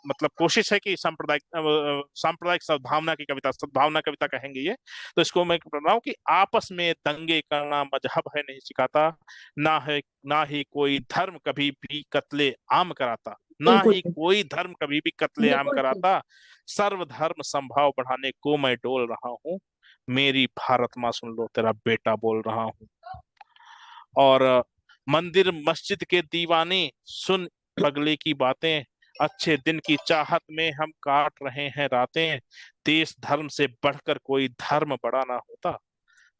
मतलब कोशिश है कि सांप्रदायिक सद्भावना की कविता, सद्भावना कविता कहेंगे ये, तो इसको मैं पढ़ रहा हूँ कि आपस में दंगे करना मजहब है नहीं सिखाता, ना ही कोई धर्म कभी भी कत्ले आम कराता, ना बिल्कुल ही कोई धर्म कभी भी कत्ले आम बिल्कुल कराता, सर्वधर्म संभाव बढ़ाने को मैं डोल रहा हूँ, मेरी भारत माँ सुन लो तेरा बेटा बोल रहा हूँ। और मंदिर मस्जिद के दीवाने सुन पगले की बातें, अच्छे दिन की चाहत में हम काट रहे हैं रातें, देश धर्म से बढ़कर कोई धर्म बड़ा ना होता,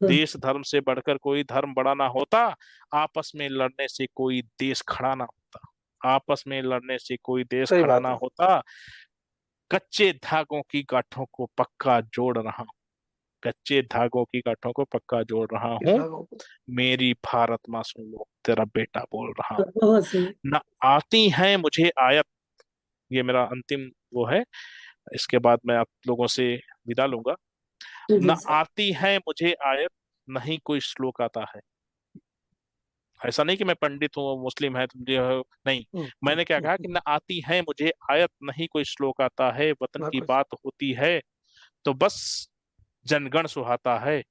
देश धर्म से बढ़कर कोई धर्म बड़ा ना होता, आपस में लड़ने से कोई देश खड़ा ना होता, आपस में लड़ने से कोई देश सही खड़ा बात ना है। होता, कच्चे धागों की गांठों को पक्का जोड़ रहा हूं, कच्चे धागों की गांठों को पक्का जोड़ रहा इस हूँ, भागों को मेरी भारत माँ सुन लो तेरा बेटा बोल रहा हूँ। बहुत सही। न आती है मुझे आयत, ये मेरा अंतिम वो है, इसके बाद मैं आप लोगों से विदा लूंगा। जी न सर। आती है मुझे आयत, नहीं कोई श्लोक आता है, ऐसा नहीं कि मैं पंडित हूँ मुस्लिम है तुम जो हो, नहीं, मैंने क्या कहा कि न आती है मुझे आयत, नहीं कोई श्लोक आता है, वतन ना की कुछ। बात होती है तो बस जनगण सुहाता है,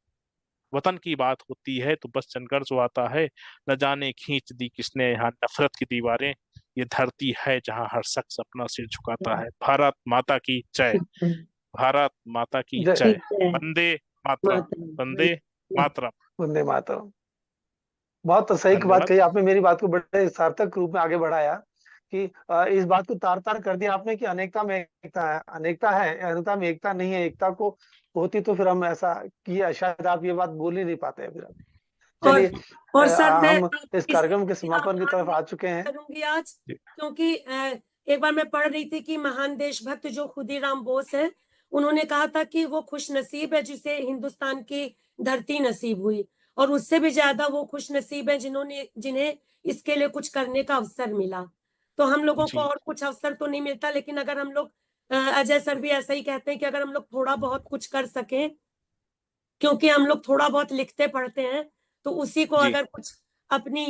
वतन की बात होती है तो बस जनगण सुहाता है, न जाने खींच दी किसने यहाँ नफरत की दीवारें, ये धरती है जहाँ हर शख्स अपना सिर झुकाता है, भारत माता की जय, भारत माता की जय। जय, ठीक है। वंदे मातरम, माता वंदे मातरम। वंदे मातरम। बहुत सही बात धन्यवाद। कही आपने, मेरी बात को बड़े सार्थक रूप में आगे बढ़ाया कि इस बात को तार तार कर दिया आपने कि अनेकता में एकता है, अनेकता है अनेकता में एकता नहीं है, एकता को होती तो फिर हम ऐसा किए, शायद आप ये बात बोल ही नहीं पाते हैं फिर। और चलिए, और सर मैं हम इस कार्यक्रम के इसलिए समापन की आभार तरफ आ व्यक्त चुके हैं। करूंगी आज, क्योंकि एक बार मैं पढ़ रही थी कि महान देशभक्त जो खुदीराम बोस है, उन्होंने कहा था कि वो खुश नसीब है जिसे हिंदुस्तान की धरती नसीब हुई, और उससे भी ज्यादा वो खुश नसीब है जिन्हें इसके लिए कुछ करने का अवसर मिला। तो हम लोगों को जी और कुछ अवसर तो नहीं मिलता, लेकिन अगर हम लोग अजय सर भी ऐसा ही कहते हैं कि अगर हम लोग थोड़ा बहुत कुछ कर सकें, क्योंकि हम लोग थोड़ा बहुत लिखते पढ़ते हैं, तो उसी को जी अगर कुछ अपनी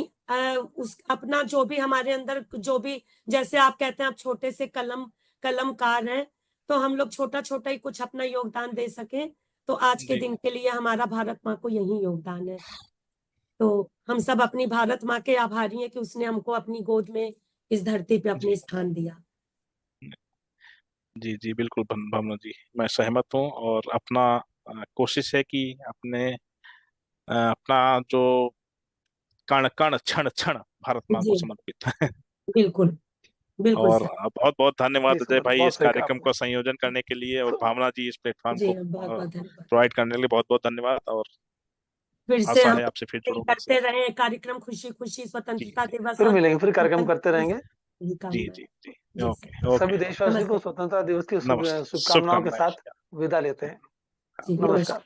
उस अपना जो भी हमारे अंदर जो भी, जैसे आप कहते हैं आप छोटे से कलमकार हैं, तो हम लोग छोटा छोटा ही कुछ अपना योगदान दे सकें, तो आज के जी दिन के लिए हमारा भारत माँ को यही योगदान है। तो हम सब अपनी भारत माँ के आभारी हैं कि उसने हमको अपनी गोद में इस धरती पे अपने जी स्थान दिया। जी जी बिल्कुल भावना जी, मैं सहमत हूँ, और अपना कोशिश है कि अपने अपना जो कण कण क्षण क्षण भारत माँ को जी समर्पित है। बिल्कुल बिल्कुल और सर। बहुत बहुत जी धन्यवाद अजय सर, भाई बहुत इस सही कहा कार्यक्रम आपने। को संयोजन करने के लिए, और भावना जी इस प्लेटफॉर्म जी को बहुत बहुत धन्यवाद। प्रोवाइड करने के लिए बहुत बहुत धन्यवाद, और फिर से आशा हम है आपसे फिर जुड़ूंगा सर। करते रहे कार्यक्रम, खुशी खुशी जी स्वतंत्रता जी दिवस फिर और मिलेंगे, फिर कार्यक्रम गणतंत्र करते दिवस रहेंगे। की जी कामनाएं। जी जी। जी सर। ओके ओके सभी ओके। देशवासियों को नमस्ते। स्वतंत्रता दिवस की नमस्ते, शुभकामनाओं के शुभकामनाएं। साथ विदा लेते हैं। जी नमस्कार। नमस्कार।